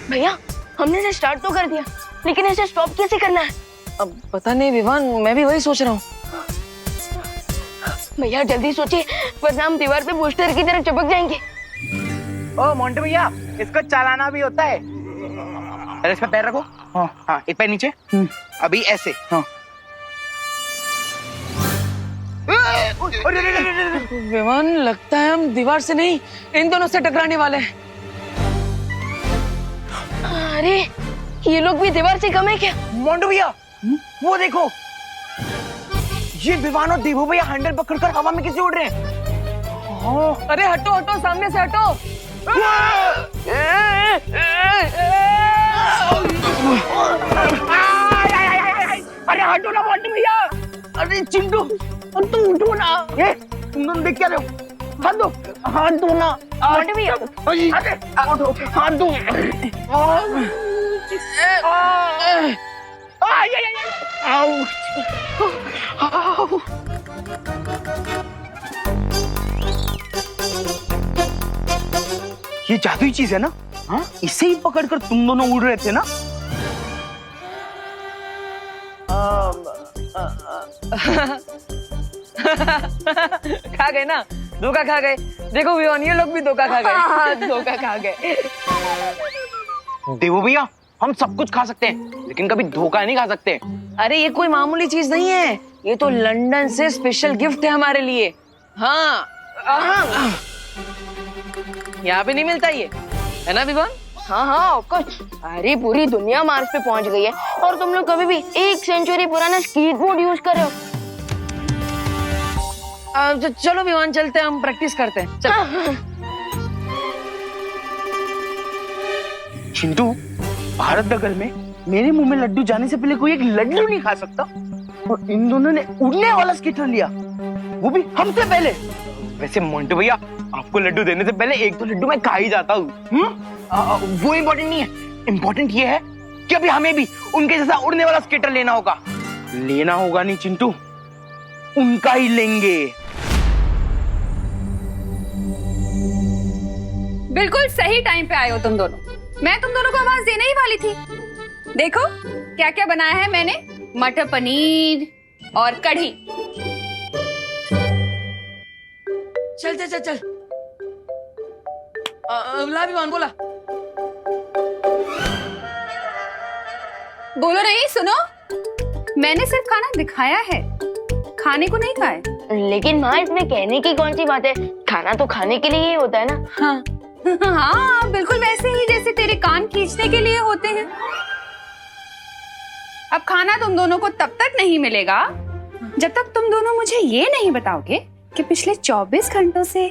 भैया, हमने इसे स्टार्ट तो कर दिया, लेकिन इसे स्टॉप कैसे करना है? अब पता नहीं विवान, मैं भी वही सोच रहा हूँ। भैया जल्दी सोचिए, वरना हम दीवार पे पोस्टर की तरह चिपक जाएंगे। ओ मोंटू भैया, इसको चलाना भी होता है। अरे इसका पैर रखो। हाँ, एक पैर नीचे। अभी ऐसे। हाँ। विवान, लगता है हम दीवार से नहीं, इन दोनों से टकराने वाले हैं। अरे, ये लोग भी दीवार से कम है क्या? मोंटू भैया, वो देखो, ये विवान और देवू भैया हैंडल पकड़कर हवा में कैसे उड़ रहे हैं। अरे हटो हटो, सामने से हटो। अरे हटो ना मोंटू भैया। अरे चिंटू, तुम उठो ना। ये तुम दोनों देख क्या रहे हो? हाथ दो, हाथ दो ना मोंटू भैया। अरे हाथ दो। ये जादुई चीज है ना? हाँ, इसे ही पकड़कर तुम दोनों उड़ रहे थे ना? खा गए ना, धोखा खा गए। देखो विवान, ये लोग भी धोखा खा गए। धोखा खा गए। देवो भैया, हम सब कुछ खा सकते हैं लेकिन कभी धोखा नहीं खा सकते। अरे ये कोई मामूली चीज नहीं है, ये तो लंदन से स्पेशल गिफ्ट है हमारे लिए। हाँ, यहाँ पे नहीं मिलता ये, है ना विवान? हाँ हाँ ऑफकोर्स। अरे पूरी दुनिया मार्स पे पहुंच गई है और तुम लोग कभी भी 1 सेंचुरी पुराना स्कीट बोर्ड यूज कर रहे हो। चलो विवान, चलते हैं, हम प्रैक्टिस करते हैं। चलो। चिंटू, भारत नगर में मेरे मुंह में लड्डू जाने से पहले कोई एक लड्डू नहीं खा सकता, और इन दोनों ने उड़ने वाला स्कीटर लिया, वो भी हमसे पहले। वैसे मोंटू भैया, आपको लड्डू देने से पहले 1-2 लड्डू मैं खा ही जाता हूँ। वो इम्पोर्टेंट नहीं है, इम्पोर्टेंट ये है कि अभी हमें भी उनके जैसा उड़ने वाला स्केटर लेना होगा। लेना होगा नहीं चिंटू, उनका ही लेंगे। बिल्कुल सही टाइम पे आए हो तुम दोनों। मैं तुम दोनों को आवाज देने ही वाली थी। देखो क्या क्या बनाया है मैंने, मटर पनीर और कढ़ी। चल चल चल चल। ला विवान, बोला। बोलो नहीं, सुनो। मैंने सिर्फ खाना दिखाया है, खाने को नहीं खाए। लेकिन माँ, इसमें कहने की कौन सी बात है, खाना तो खाने के लिए ही होता है ना। हाँ हाँ, बिल्कुल वैसे ही जैसे तेरे कान खींचने के लिए होते हैं। अब खाना तुम दोनों को तब तक नहीं मिलेगा जब तक तुम दोनों मुझे ये नहीं बताओगे कि पिछले 24 घंटों से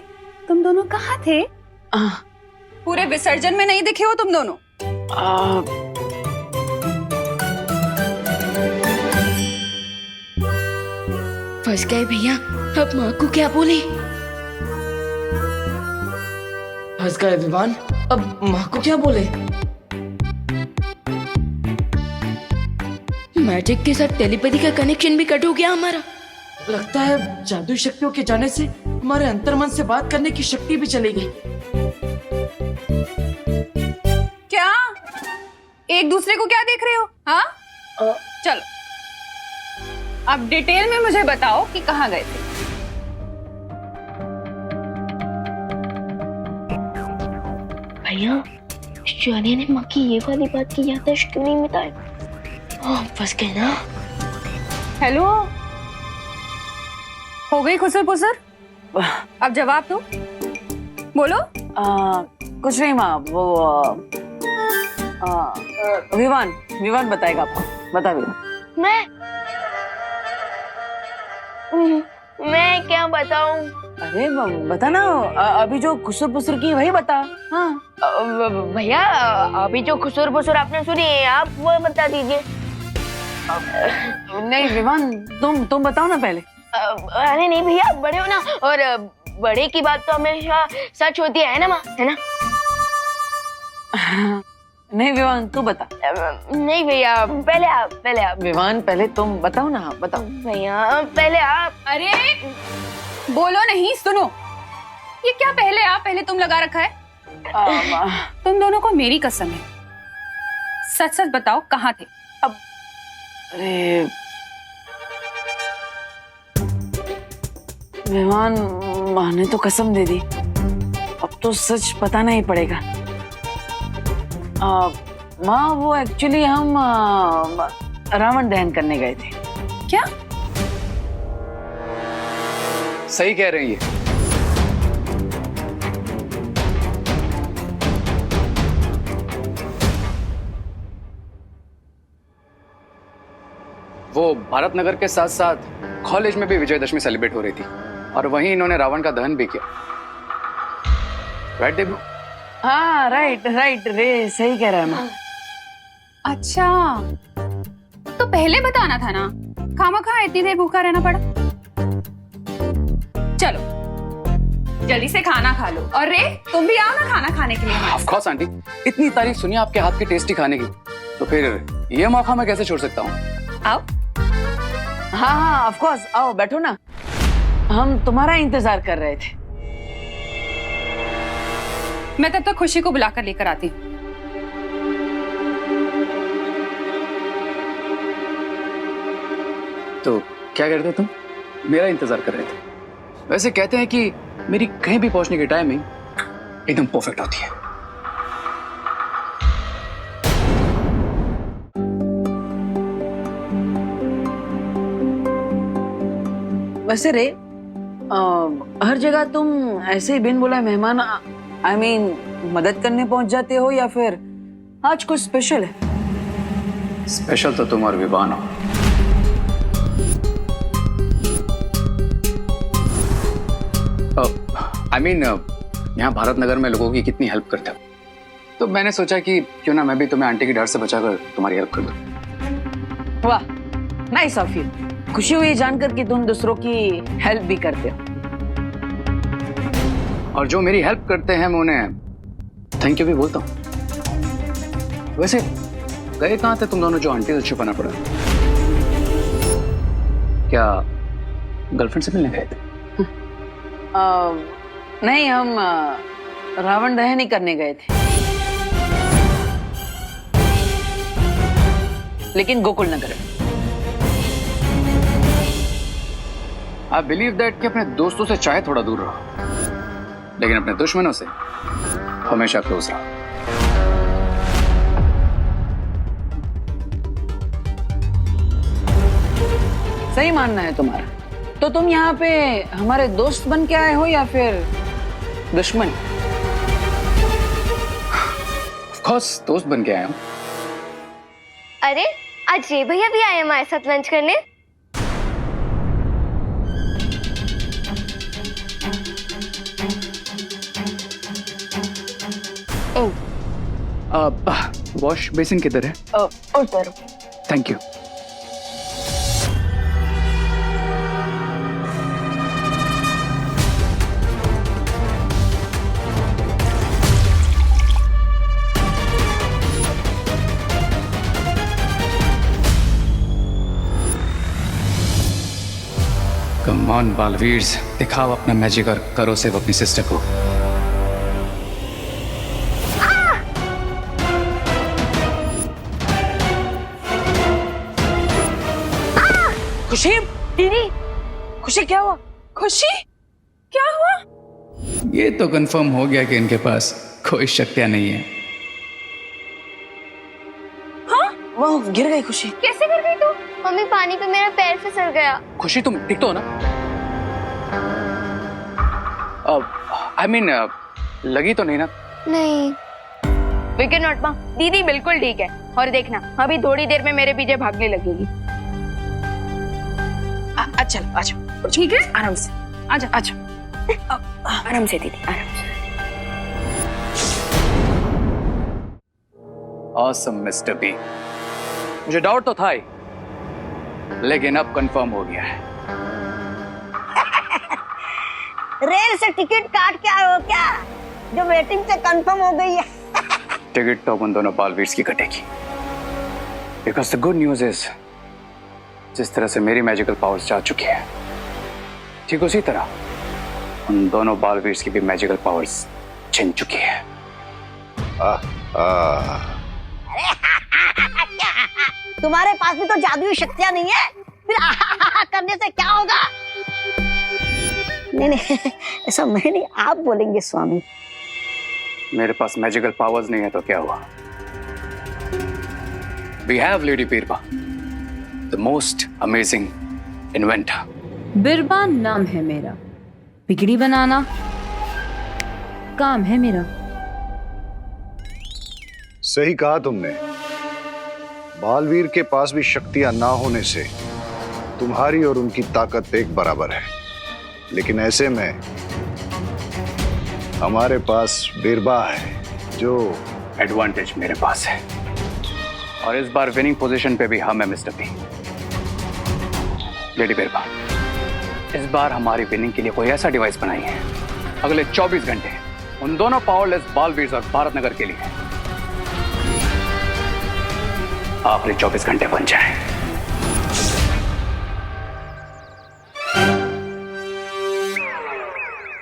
तुम दोनों कहाँ थे। पूरे विसर्जन में नहीं दिखे हो तुम दोनों। फंस गए भैया, अब माँ को क्या बोले? फंस गए विवान, अब माँ को क्या बोले? मैजिक के साथ टेलीपैथी का कनेक्शन भी कट हो गया हमारा। लगता है जादू शक्तियों के जाने से हमारे अंतर्मन से बात करने की शक्ति भी चली गई। क्या एक दूसरे को क्या देख रहे हो? हाँ चलो अब डिटेल में मुझे बताओ कि कहाँ गए थे। भैया, जाने ने माँ की ये वाली बात की याददाश्त क्यों नहीं मिटाई? फंस गए ना। हेलो, हो गई खुसर पुसर? अब जवाब दो, बोलो। कुछ नहीं माँ, वो विवान बताएगा आपको। बता विवान। मैं क्या बताऊं? अरे बता ना, अभी जो खुसर पुसर की वही बता। हाँ भैया, अभी जो खुसर पुसर आपने सुनी है, आप वो बता दीजिए। नहीं विवान, तुम बताओ ना पहले। अरे नहीं भैया, बड़े हो ना, और बड़े की बात तो हमेशा सच होती है ना माँ, है ना? नहीं विवान, तू बता। नहीं भैया, पहले आप। विवान, पहले तुम बताओ ना। बताओ भैया, पहले आप। अरे बोलो नहीं, सुनो। ये क्या पहले आप पहले तुम लगा रखा है? तुम दोनों को मेरी कसम है, सच सच बताओ कहाँ थे? अब अरे विवान, माँ ने तो कसम दे दी, अब तो सच बताना ही पड़ेगा। माँ, वो एक्चुअली हम रावण दहन करने गए थे। क्या? सही कह रही है। वो भारत नगर के साथ साथ कॉलेज में भी विजयदशमी सेलिब्रेट हो रही थी और वहीं इन्होंने रावण का दहन भी किया। राइट देबू? हाँ राइट रे, सही कह रहा है माँ। अच्छा, तो पहले बताना था ना, खामखा इतनी देर भूखा रहना पड़ा। चलो जल्दी से खाना खा लो, और रे तुम भी आओ ना खाना खाने के लिए। ऑफ कोर्स आंटी, इतनी तारीफ सुनी आपके हाथ की टेस्टी खाने की, तो फिर ये मौका मैं कैसे छोड़ सकता हूँ। आओ। हाँ ऑफ कोर्स, आओ बैठो ना, हम तुम्हारा इंतजार कर रहे थे। मैं तब तक खुशी को बुलाकर लेकर आती हूँ। तो क्या करते तुम? मेरा इंतजार कर रहे थे। वैसे कहते हैं कि मेरी कहीं भी पहुंचने की टाइमिंग एकदम परफेक्ट होती है। वैसे रे हर जगह तुम ऐसे ही बिन बुलाए मेहमान आई मीन मदद करने पहुंच जाते हो या फिर आज कुछ स्पेशल है? स्पेशल तो तुम और विवान हो। आई मीन यहाँ भारत नगर में लोगों की कितनी हेल्प करते हो, तो मैंने सोचा कि क्यों ना मैं भी तुम्हें आंटी की डर से बचाकर तुम्हारी हेल्प कर दूं। वाह, नाइस ऑफ यू। खुशी हुई जानकर कि तुम दूसरों की हेल्प भी करते हो। और जो मेरी हेल्प करते हैं मैं उन्हें थैंक यू भी बोलता हूँ। वैसे गए कहाँ थे तुम दोनों जो आंटी से छुपाना पड़ा? क्या गर्लफ्रेंड से मिलने गए थे? नहीं, हम रावण दहन ही करने गए थे, लेकिन गोकुल नगर में। आई बिलीव दैट कि अपने दोस्तों से चाहे थोड़ा दूर रहो, लेकिन अपने दुश्मनों से हमेशा क्लोज रहो। सही मानना है तुम्हारा। तो तुम यहाँ पे हमारे दोस्त बन के आए हो या फिर दुश्मन? ऑफ कोर्स दोस्त बन के आया हूँ। अरे आज ये भैया भी आए हमारे साथ लंच करने। वॉश बेसिन किधर है? उधर। Thank you. Come on Baalveer, दिखाओ अपना मैजिक और करो सेव अपनी सिस्टर को। खुशी दीदी, खुशी क्या हुआ? खुशी क्या हुआ? ये तो कंफर्म हो गया कि इनके पास कोई शक्तियां नहीं है। हाँ? वो गिर गई खुशी। कैसे गिर गई तू? मम्मी पानी पे मेरा पैर फिसल गया। खुशी तुम ठीक तो हो ना? आई मीन लगी तो नहीं ना? नहीं। विकेट नॉट माँ, दीदी बिल्कुल ठीक है। और देखना अभी थोड़ी देर में मेरे पीछे भागने लगेगी। अच्छा आजा। ठीक है, आराम से आजा आजा। आराम से दीदी, आराम से। Awesome mister B. मुझे डाउट तो था ही, लेकिन अब कंफर्म हो गया है। रेल से टिकट काट के आए हो क्या? जो वेटिंग से कंफर्म हो गई है। टिकट तो उन दोनों बालवीर्स की कटेगी। Because the good news is, जिस तरह से मेरी मैजिकल पावर्स जा चुकी है, ठीक उसी तरह उन दोनों बालवीर्स की भी मैजिकल पावर्स छिन चुकी है। तुम्हारे पास भी तो जादुई शक्तियां नहीं है, फिर करने से क्या होगा? नहीं, ऐसा मैं नहीं, आप बोलेंगे स्वामी। मेरे पास मैजिकल पावर्स नहीं है तो क्या हुआ? We have lady Birba, the most amazing inventor. Birba नाम है मेरा, बिगड़ी बनाना काम है मेरा। सही कहा तुमने। बालवीर के पास भी शक्तियां ना होने से तुम्हारी और उनकी ताकत एक बराबर है, लेकिन ऐसे में हमारे पास बिरबा है, जो एडवांटेज मेरे पास है। और इस बार विनिंग पोजीशन पे भी हम है मिस्टर बी। लेडी बिरबा, इस बार हमारी विनिंग के लिए कोई ऐसा डिवाइस बनाई है अगले 24 घंटे उन दोनों पावरलेस बालवीर और भारत नगर के लिए आखिरी 24 घंटे बन जाए।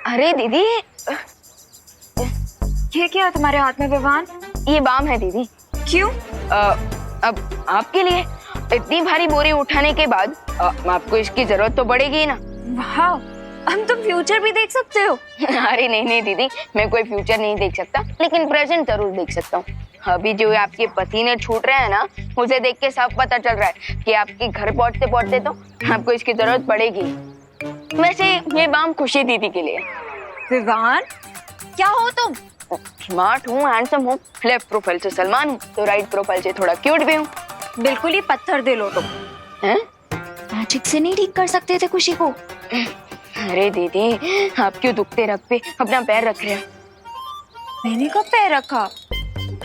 अरे दीदी, ये क्या है तुम्हारे हाथ में विवान? ये बाम है दीदी। क्यों? अब आपके लिए इतनी भारी बोरी उठाने के बाद आपको इसकी जरूरत तो पड़ेगी ना। वाह, हम तुम फ्यूचर भी देख सकते हो। अरे नहीं नहीं दीदी, मैं कोई फ्यूचर नहीं देख सकता, लेकिन प्रेजेंट जरूर देख सकता हूँ। अभी जो आपके पति ने छूट रहे हैं ना, मुझे देख के सब पता चल रहा है कि आपके घर पहुंचते पहुंचते तो आपको इसकी जरूरत पड़ेगी। वैसे ये बाम खुशी दीदी के लिए। विवान, क्या हो तुम? स्मार्ट हूँ, हैंडसम हूँ, लेफ्ट प्रोफाइल से सलमान हूँ तो राइट प्रोफाइल से थोड़ा क्यूट भी हूँ। बिल्कुल ही पत्थर दिल हो तुम। हैं? मैजिक से नहीं ठीक कर सकते थे खुशी को? अरे दीदी, आप क्यों दुखते रख पे अपना पैर रख रहे हो? मैंने कब पैर रखा?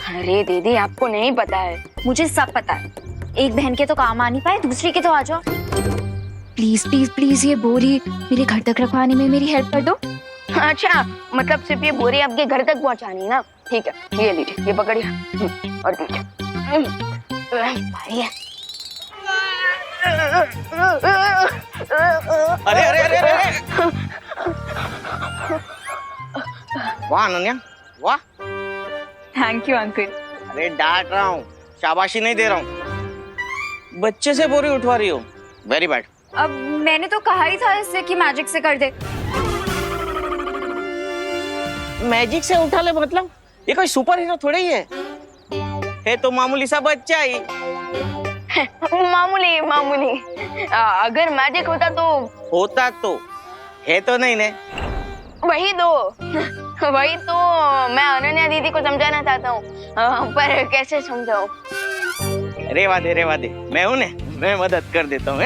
अरे दीदी, आपको नहीं पता है। मुझे सब पता है। एक बहन के तो काम आ नहीं पाए, दूसरी के तो आ जाओ। प्लीज प्लीज प्लीज ये बोरी मेरे घर तक रखवाने में मेरी हेल्प कर दो। अच्छा, मतलब सिर्फ ये बोरी आपके घर तक पहुंचानी है ना? ठीक है, ये लीजिए, ये पकड़िए और दीजिए। भाई है। अरे अरे अरे अरे वाह अनन्या, वाह। Thank you uncle. अरे डांट रहा हूँ, शाबाशी नहीं दे रहा हूँ। बच्चे से बोरी उठवा रही हो, वेरी बैड। अब मैंने तो कहा ही था इससे कि मैजिक से कर दे। मैजिक से उठा ले मतलब? ये कोई सुपर हीरो थोड़ी है तो मामूली सा बच्चा ही। मामूली मामूली। अगर मैजिक होता तो है तो नहीं ने? वही तो मैं अनन्या दीदी को समझाना चाहता हूँ, पर कैसे समझाऊं? रेवा दे मैं हूँ ने, मैं मदद कर देता हूँ।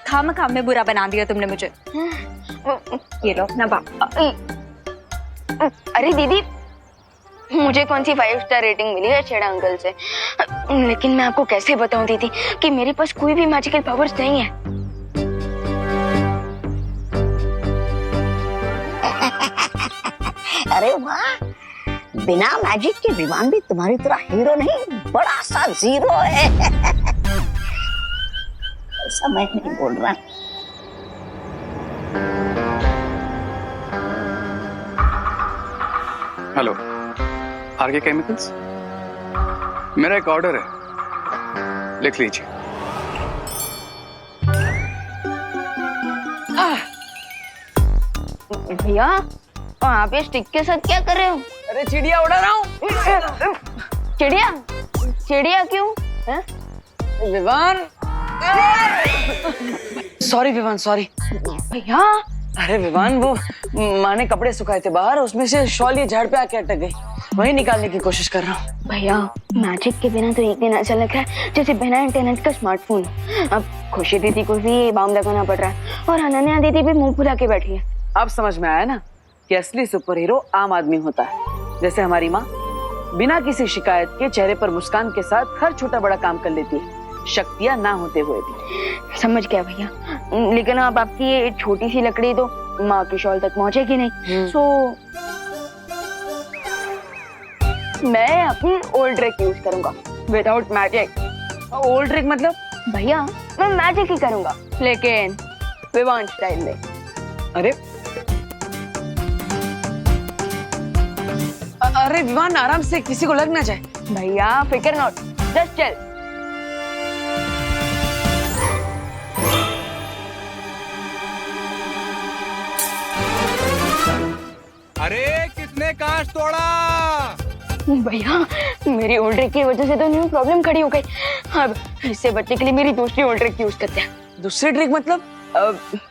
खाम में बुरा बना दिया तुमने मुझे। ये लो ना बाप। अरे दीदी, मुझे कौन सी 5 स्टार रेटिंग मिली है छेड़ा अंकल से, लेकिन मैं आपको कैसे बताऊं दीदी कि मेरे पास कोई भी मैजिकल पावर्स नहीं है। अरे वाह, बिना मैजिक के विवान भी तुम्हारी तरह हीरो नहीं, बड़ा सा जीरो है। ऐसा मैं नहीं बोल रहा। Hello, RK Chemicals. मेरा एक ऑर्डर है, लिख लीजिए। भैया, आप ये स्टिक के साथ क्या कर रहे हो? अरे चिड़िया उड़ा रहा हूँ। चिड़िया क्यों? विवान, सॉरी विवान, सॉरी भैया। अरे विवान, वो माँ ने कपड़े सुखाए थे बाहर, उसमें से शॉल ये झाड़ पे आके अटक गई, वही निकालने की कोशिश कर रहा हूँ। भैया, मैजिक के बिना तो एक दिन ऐसा लग रहा है जैसे बिना इंटरनेट का स्मार्टफोन। अब खुशी दीदी को भी बाम लगाना पड़ रहा है और अनन्या दीदी भी मुंह फुला के बैठी है। अब समझ में आया ना कि असली सुपर हीरो आम आदमी होता है, जैसे हमारी माँ बिना किसी शिकायत के चेहरे पर मुस्कान के साथ हर छोटा बड़ा काम कर लेती है, शक्तियाँ ना होते हुए भी। समझ गया भैया, लेकिन अब आपकी ये छोटी सी लकड़ी तो माँ की शॉल तक पहुँचेगी नहीं। सो मैं अपनी ओल्ड ट्रिक यूज करूंगा विदाउट मैजिक। ओल्ड ट्रिक मतलब? भैया, मैं मैजिक ही करूंगा, लेकिन विवान स्टाइल में। अरे विवान, आराम से, किसी को लग ना जाए। भैया फिकर नॉट, जस्ट चल। अरे किसने कांच तोड़ा? भैया, मेरी ओल्ड ट्रिक की वजह से तो न्यू प्रॉब्लम खड़ी हो गई। अब इससे बचने के लिए मेरी दूसरी ओल्ड ट्रिक यूज करते हैं। दूसरी ट्रिक मतलब?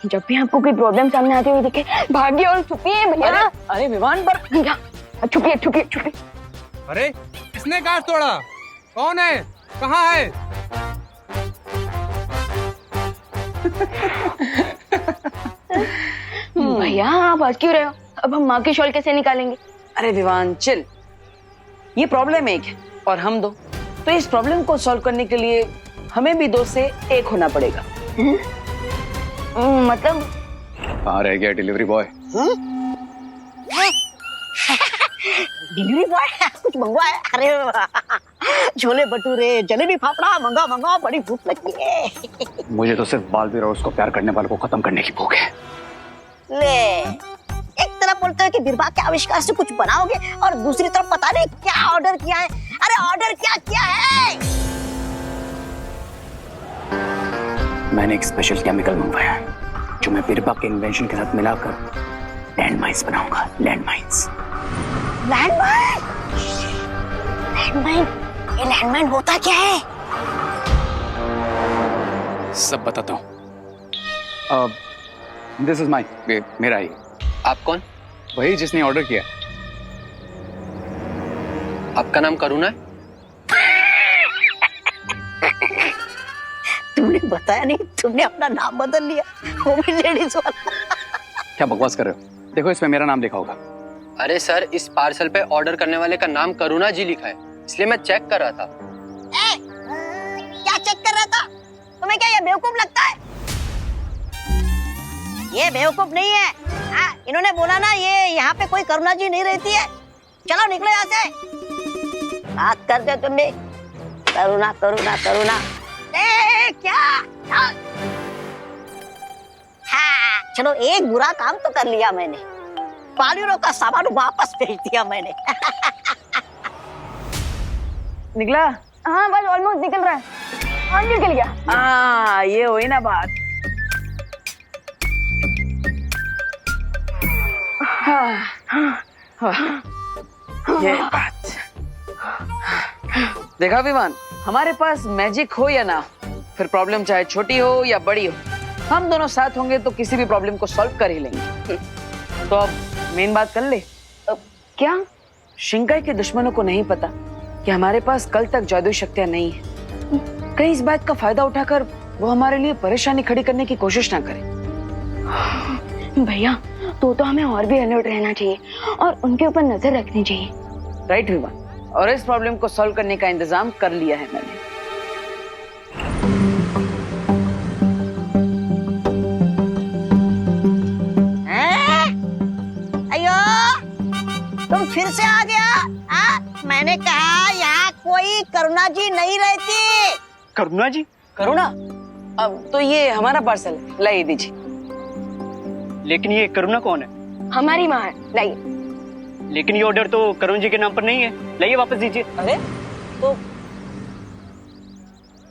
जब भी आपको कोई प्रॉब्लम सामने आती हुई दिखे, भागिए और छुपिए भैया। अरे विवान, पर छुपिए। अरे किसने कांच तोड़ा? कौन है? कहाँ है? भैया, आप हंस क्यों रहे हो? अब हम माँ की शॉल कैसे निकालेंगे? अरे विवान चिल, ये प्रॉब्लम एक है और हम दो, तो इस प्रॉब्लम को सॉल्व करने के लिए हमें भी 2 से 1 होना पड़ेगा। मतलब? कहाँ रह गया डिलीवरी बॉय? डिलीवरी बॉय कुछ मंगवाया? अरे छोले भटूरे, जलेबी फाफड़ा मंगा, बड़ी भूख लगी है। मुझे तो सिर्फ बालवीर और उसको प्यार करने वालों को खत्म करने की भूख है। ले, एक तो तरफ बोलते हो कि बिरबा के आविष्कार से कुछ बनाओगे और दूसरी तरफ पता नहीं क्या ऑर्डर किया है। अरे ऑर्डर क्या किया है? मैंने एक स्पेशल केमिकल मंगवाया है जो मैं बिरबा के इन्वेंशन के साथ मिलाकर लैंड माइन्स बनाऊंगा। Land mines. लैंडमाइन? लैंडमाइन? ये लैंडमाइन होता क्या है? सब बताता हूँ। दिस इज माई, मेरा ही। आप कौन? वही जिसने ऑर्डर किया। आपका नाम करुणा है? तुमने बताया नहीं, तुमने अपना नाम बदल लिया, वो भी लेडीज वाला। क्या बकवास कर रहे हो? देखो इसमें मेरा नाम लिखा होगा। अरे सर, इस पार्सल पे ऑर्डर करने वाले का नाम करुणा जी लिखा है, इसलिए मैं चेक कर रहा था। क्या चेक कर रहा था? तुम्हें क्या ये बेवकूफ लगता है? ये बेवकूफ नहीं है। इन्होंने बोला ना ये यहाँ पे कोई करुणा जी नहीं रहती है। चलो निकलो यहाँ से। बात करते तुम भी करुणा करुणा करुणा। क्या? हाँ, चलो एक बुरा काम तो कर लिया मैंने, बालवीरों का सामान वापस भेज दिया मैंने। निकला? हाँ बस ऑलमोस्ट निकल रहा है। हाँ निकल गया। हाँ ये हुई ना बात। ये बात। देखा विमान, हमारे पास मैजिक हो या ना, फिर प्रॉब्लम चाहे छोटी हो या बड़ी हो, हम दोनों साथ होंगे तो किसी भी प्रॉब्लम को सॉल्व कर ही लेंगे। तो अब मेन बात कर ले। क्या? शिंकाई के दुश्मनों को नहीं पता कि हमारे पास कल तक जादुई शक्तियां नहीं है। कहीं इस बात का फायदा उठाकर वो हमारे लिए परेशानी खड़ी करने की कोशिश ना करे। भैया तो हमें और भी अलर्ट रहना चाहिए और उनके ऊपर नजर रखनी चाहिए। राइट विमान, और इस प्रॉब्लम को सॉल्व करने का इंतजाम कर लिया है मैंने। तुम फिर से आ गया? मैंने कहा यहाँ कोई करुणा जी नहीं रहती। करुणा जी? करुणा? अब तो ये हमारा पार्सल है, लाइए दीजिए। लेकिन ये करुणा कौन है? हमारी माँ है, लाइए। लेकिन ये ऑर्डर तो करुण जी के नाम पर नहीं है, लाइए वापस दीजिए। अरे तो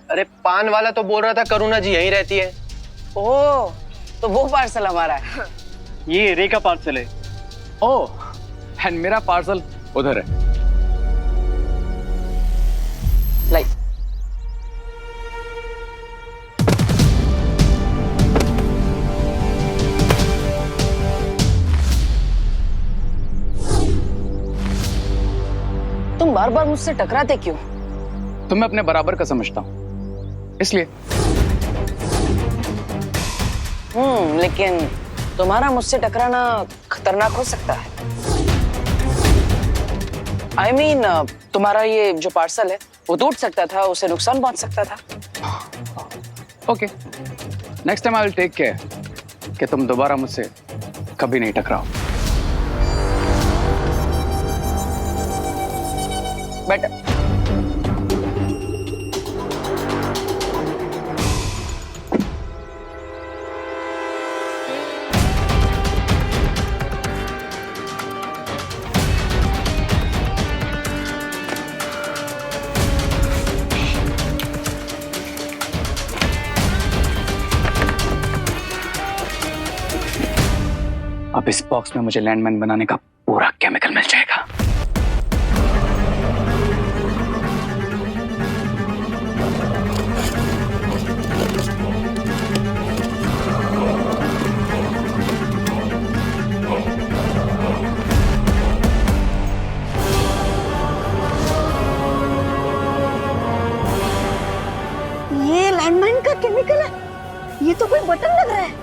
अरे पान वाला तो बोल रहा था करुणा जी यहीं रहती है। ओह, तो वो पार्सल हमारा है। ये रे का पार्सल है। ओह, एंड मेरा पार्सल उधर है। लाई। तुम बार बार मुझसे टकराते क्यों? तुम्हें अपने बराबर का समझता हूँ, इसलिए। लेकिन तुम्हारा मुझसे टकराना खतरनाक हो सकता है। I mean, तुम्हारा ये जो पार्सल है वो टूट सकता था, उसे नुकसान पहुंच सकता था। Okay, next time I will take care कि तुम दोबारा मुझसे कभी नहीं टकराओ। बेटर। अब इस बॉक्स में मुझे लैंडमाइन बनाने का पूरा केमिकल मिल जाएगा। ये लैंडमाइन का केमिकल है? ये तो कोई बटन लग रहा है।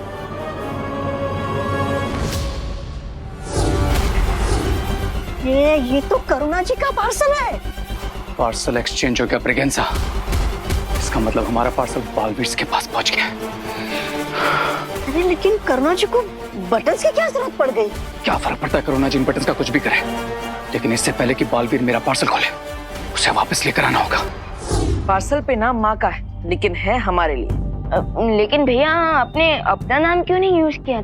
ये तो करुणा जी का पार्सल है। पार्सल एक्सचेंज हो गया ब्रिगेंसा। इसका मतलब हमारा पार्सल बालवीर के पास पहुंच गया। अरे लेकिन करुणा जी को बटन्स की क्या जरूरत पड़ गई? क्या फर्क पड़ता है करुणा जी इन बटन्स का कुछ भी करे, लेकिन इससे पहले कि बालवीर मेरा पार्सल खोले उसे वापस लेकर आना होगा। पार्सल पे नाम माँ का है, लेकिन है हमारे लिए। लेकिन भैया आपने अपना नाम क्यों नहीं यूज किया?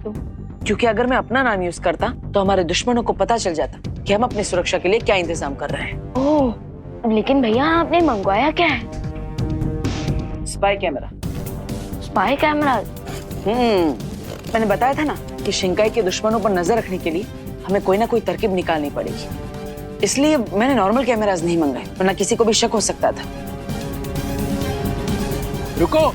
क्योंकि अगर मैं अपना नाम यूज करता तो हमारे दुश्मनों को पता चल जाता कि हम अपनी सुरक्षा के लिए क्या इंतजाम कर रहे हैं। ओह, लेकिन भैया आपने मंगवाया क्या है? Spy camera. Spy camera? मैंने बताया था ना कि शिंकाई के दुश्मनों पर नजर रखने के लिए हमें कोई ना कोई तरकीब निकालनी पड़ेगी, इसलिए मैंने नॉर्मल कैमराज नहीं मंगाए, वरना किसी को भी शक हो सकता था। रुको,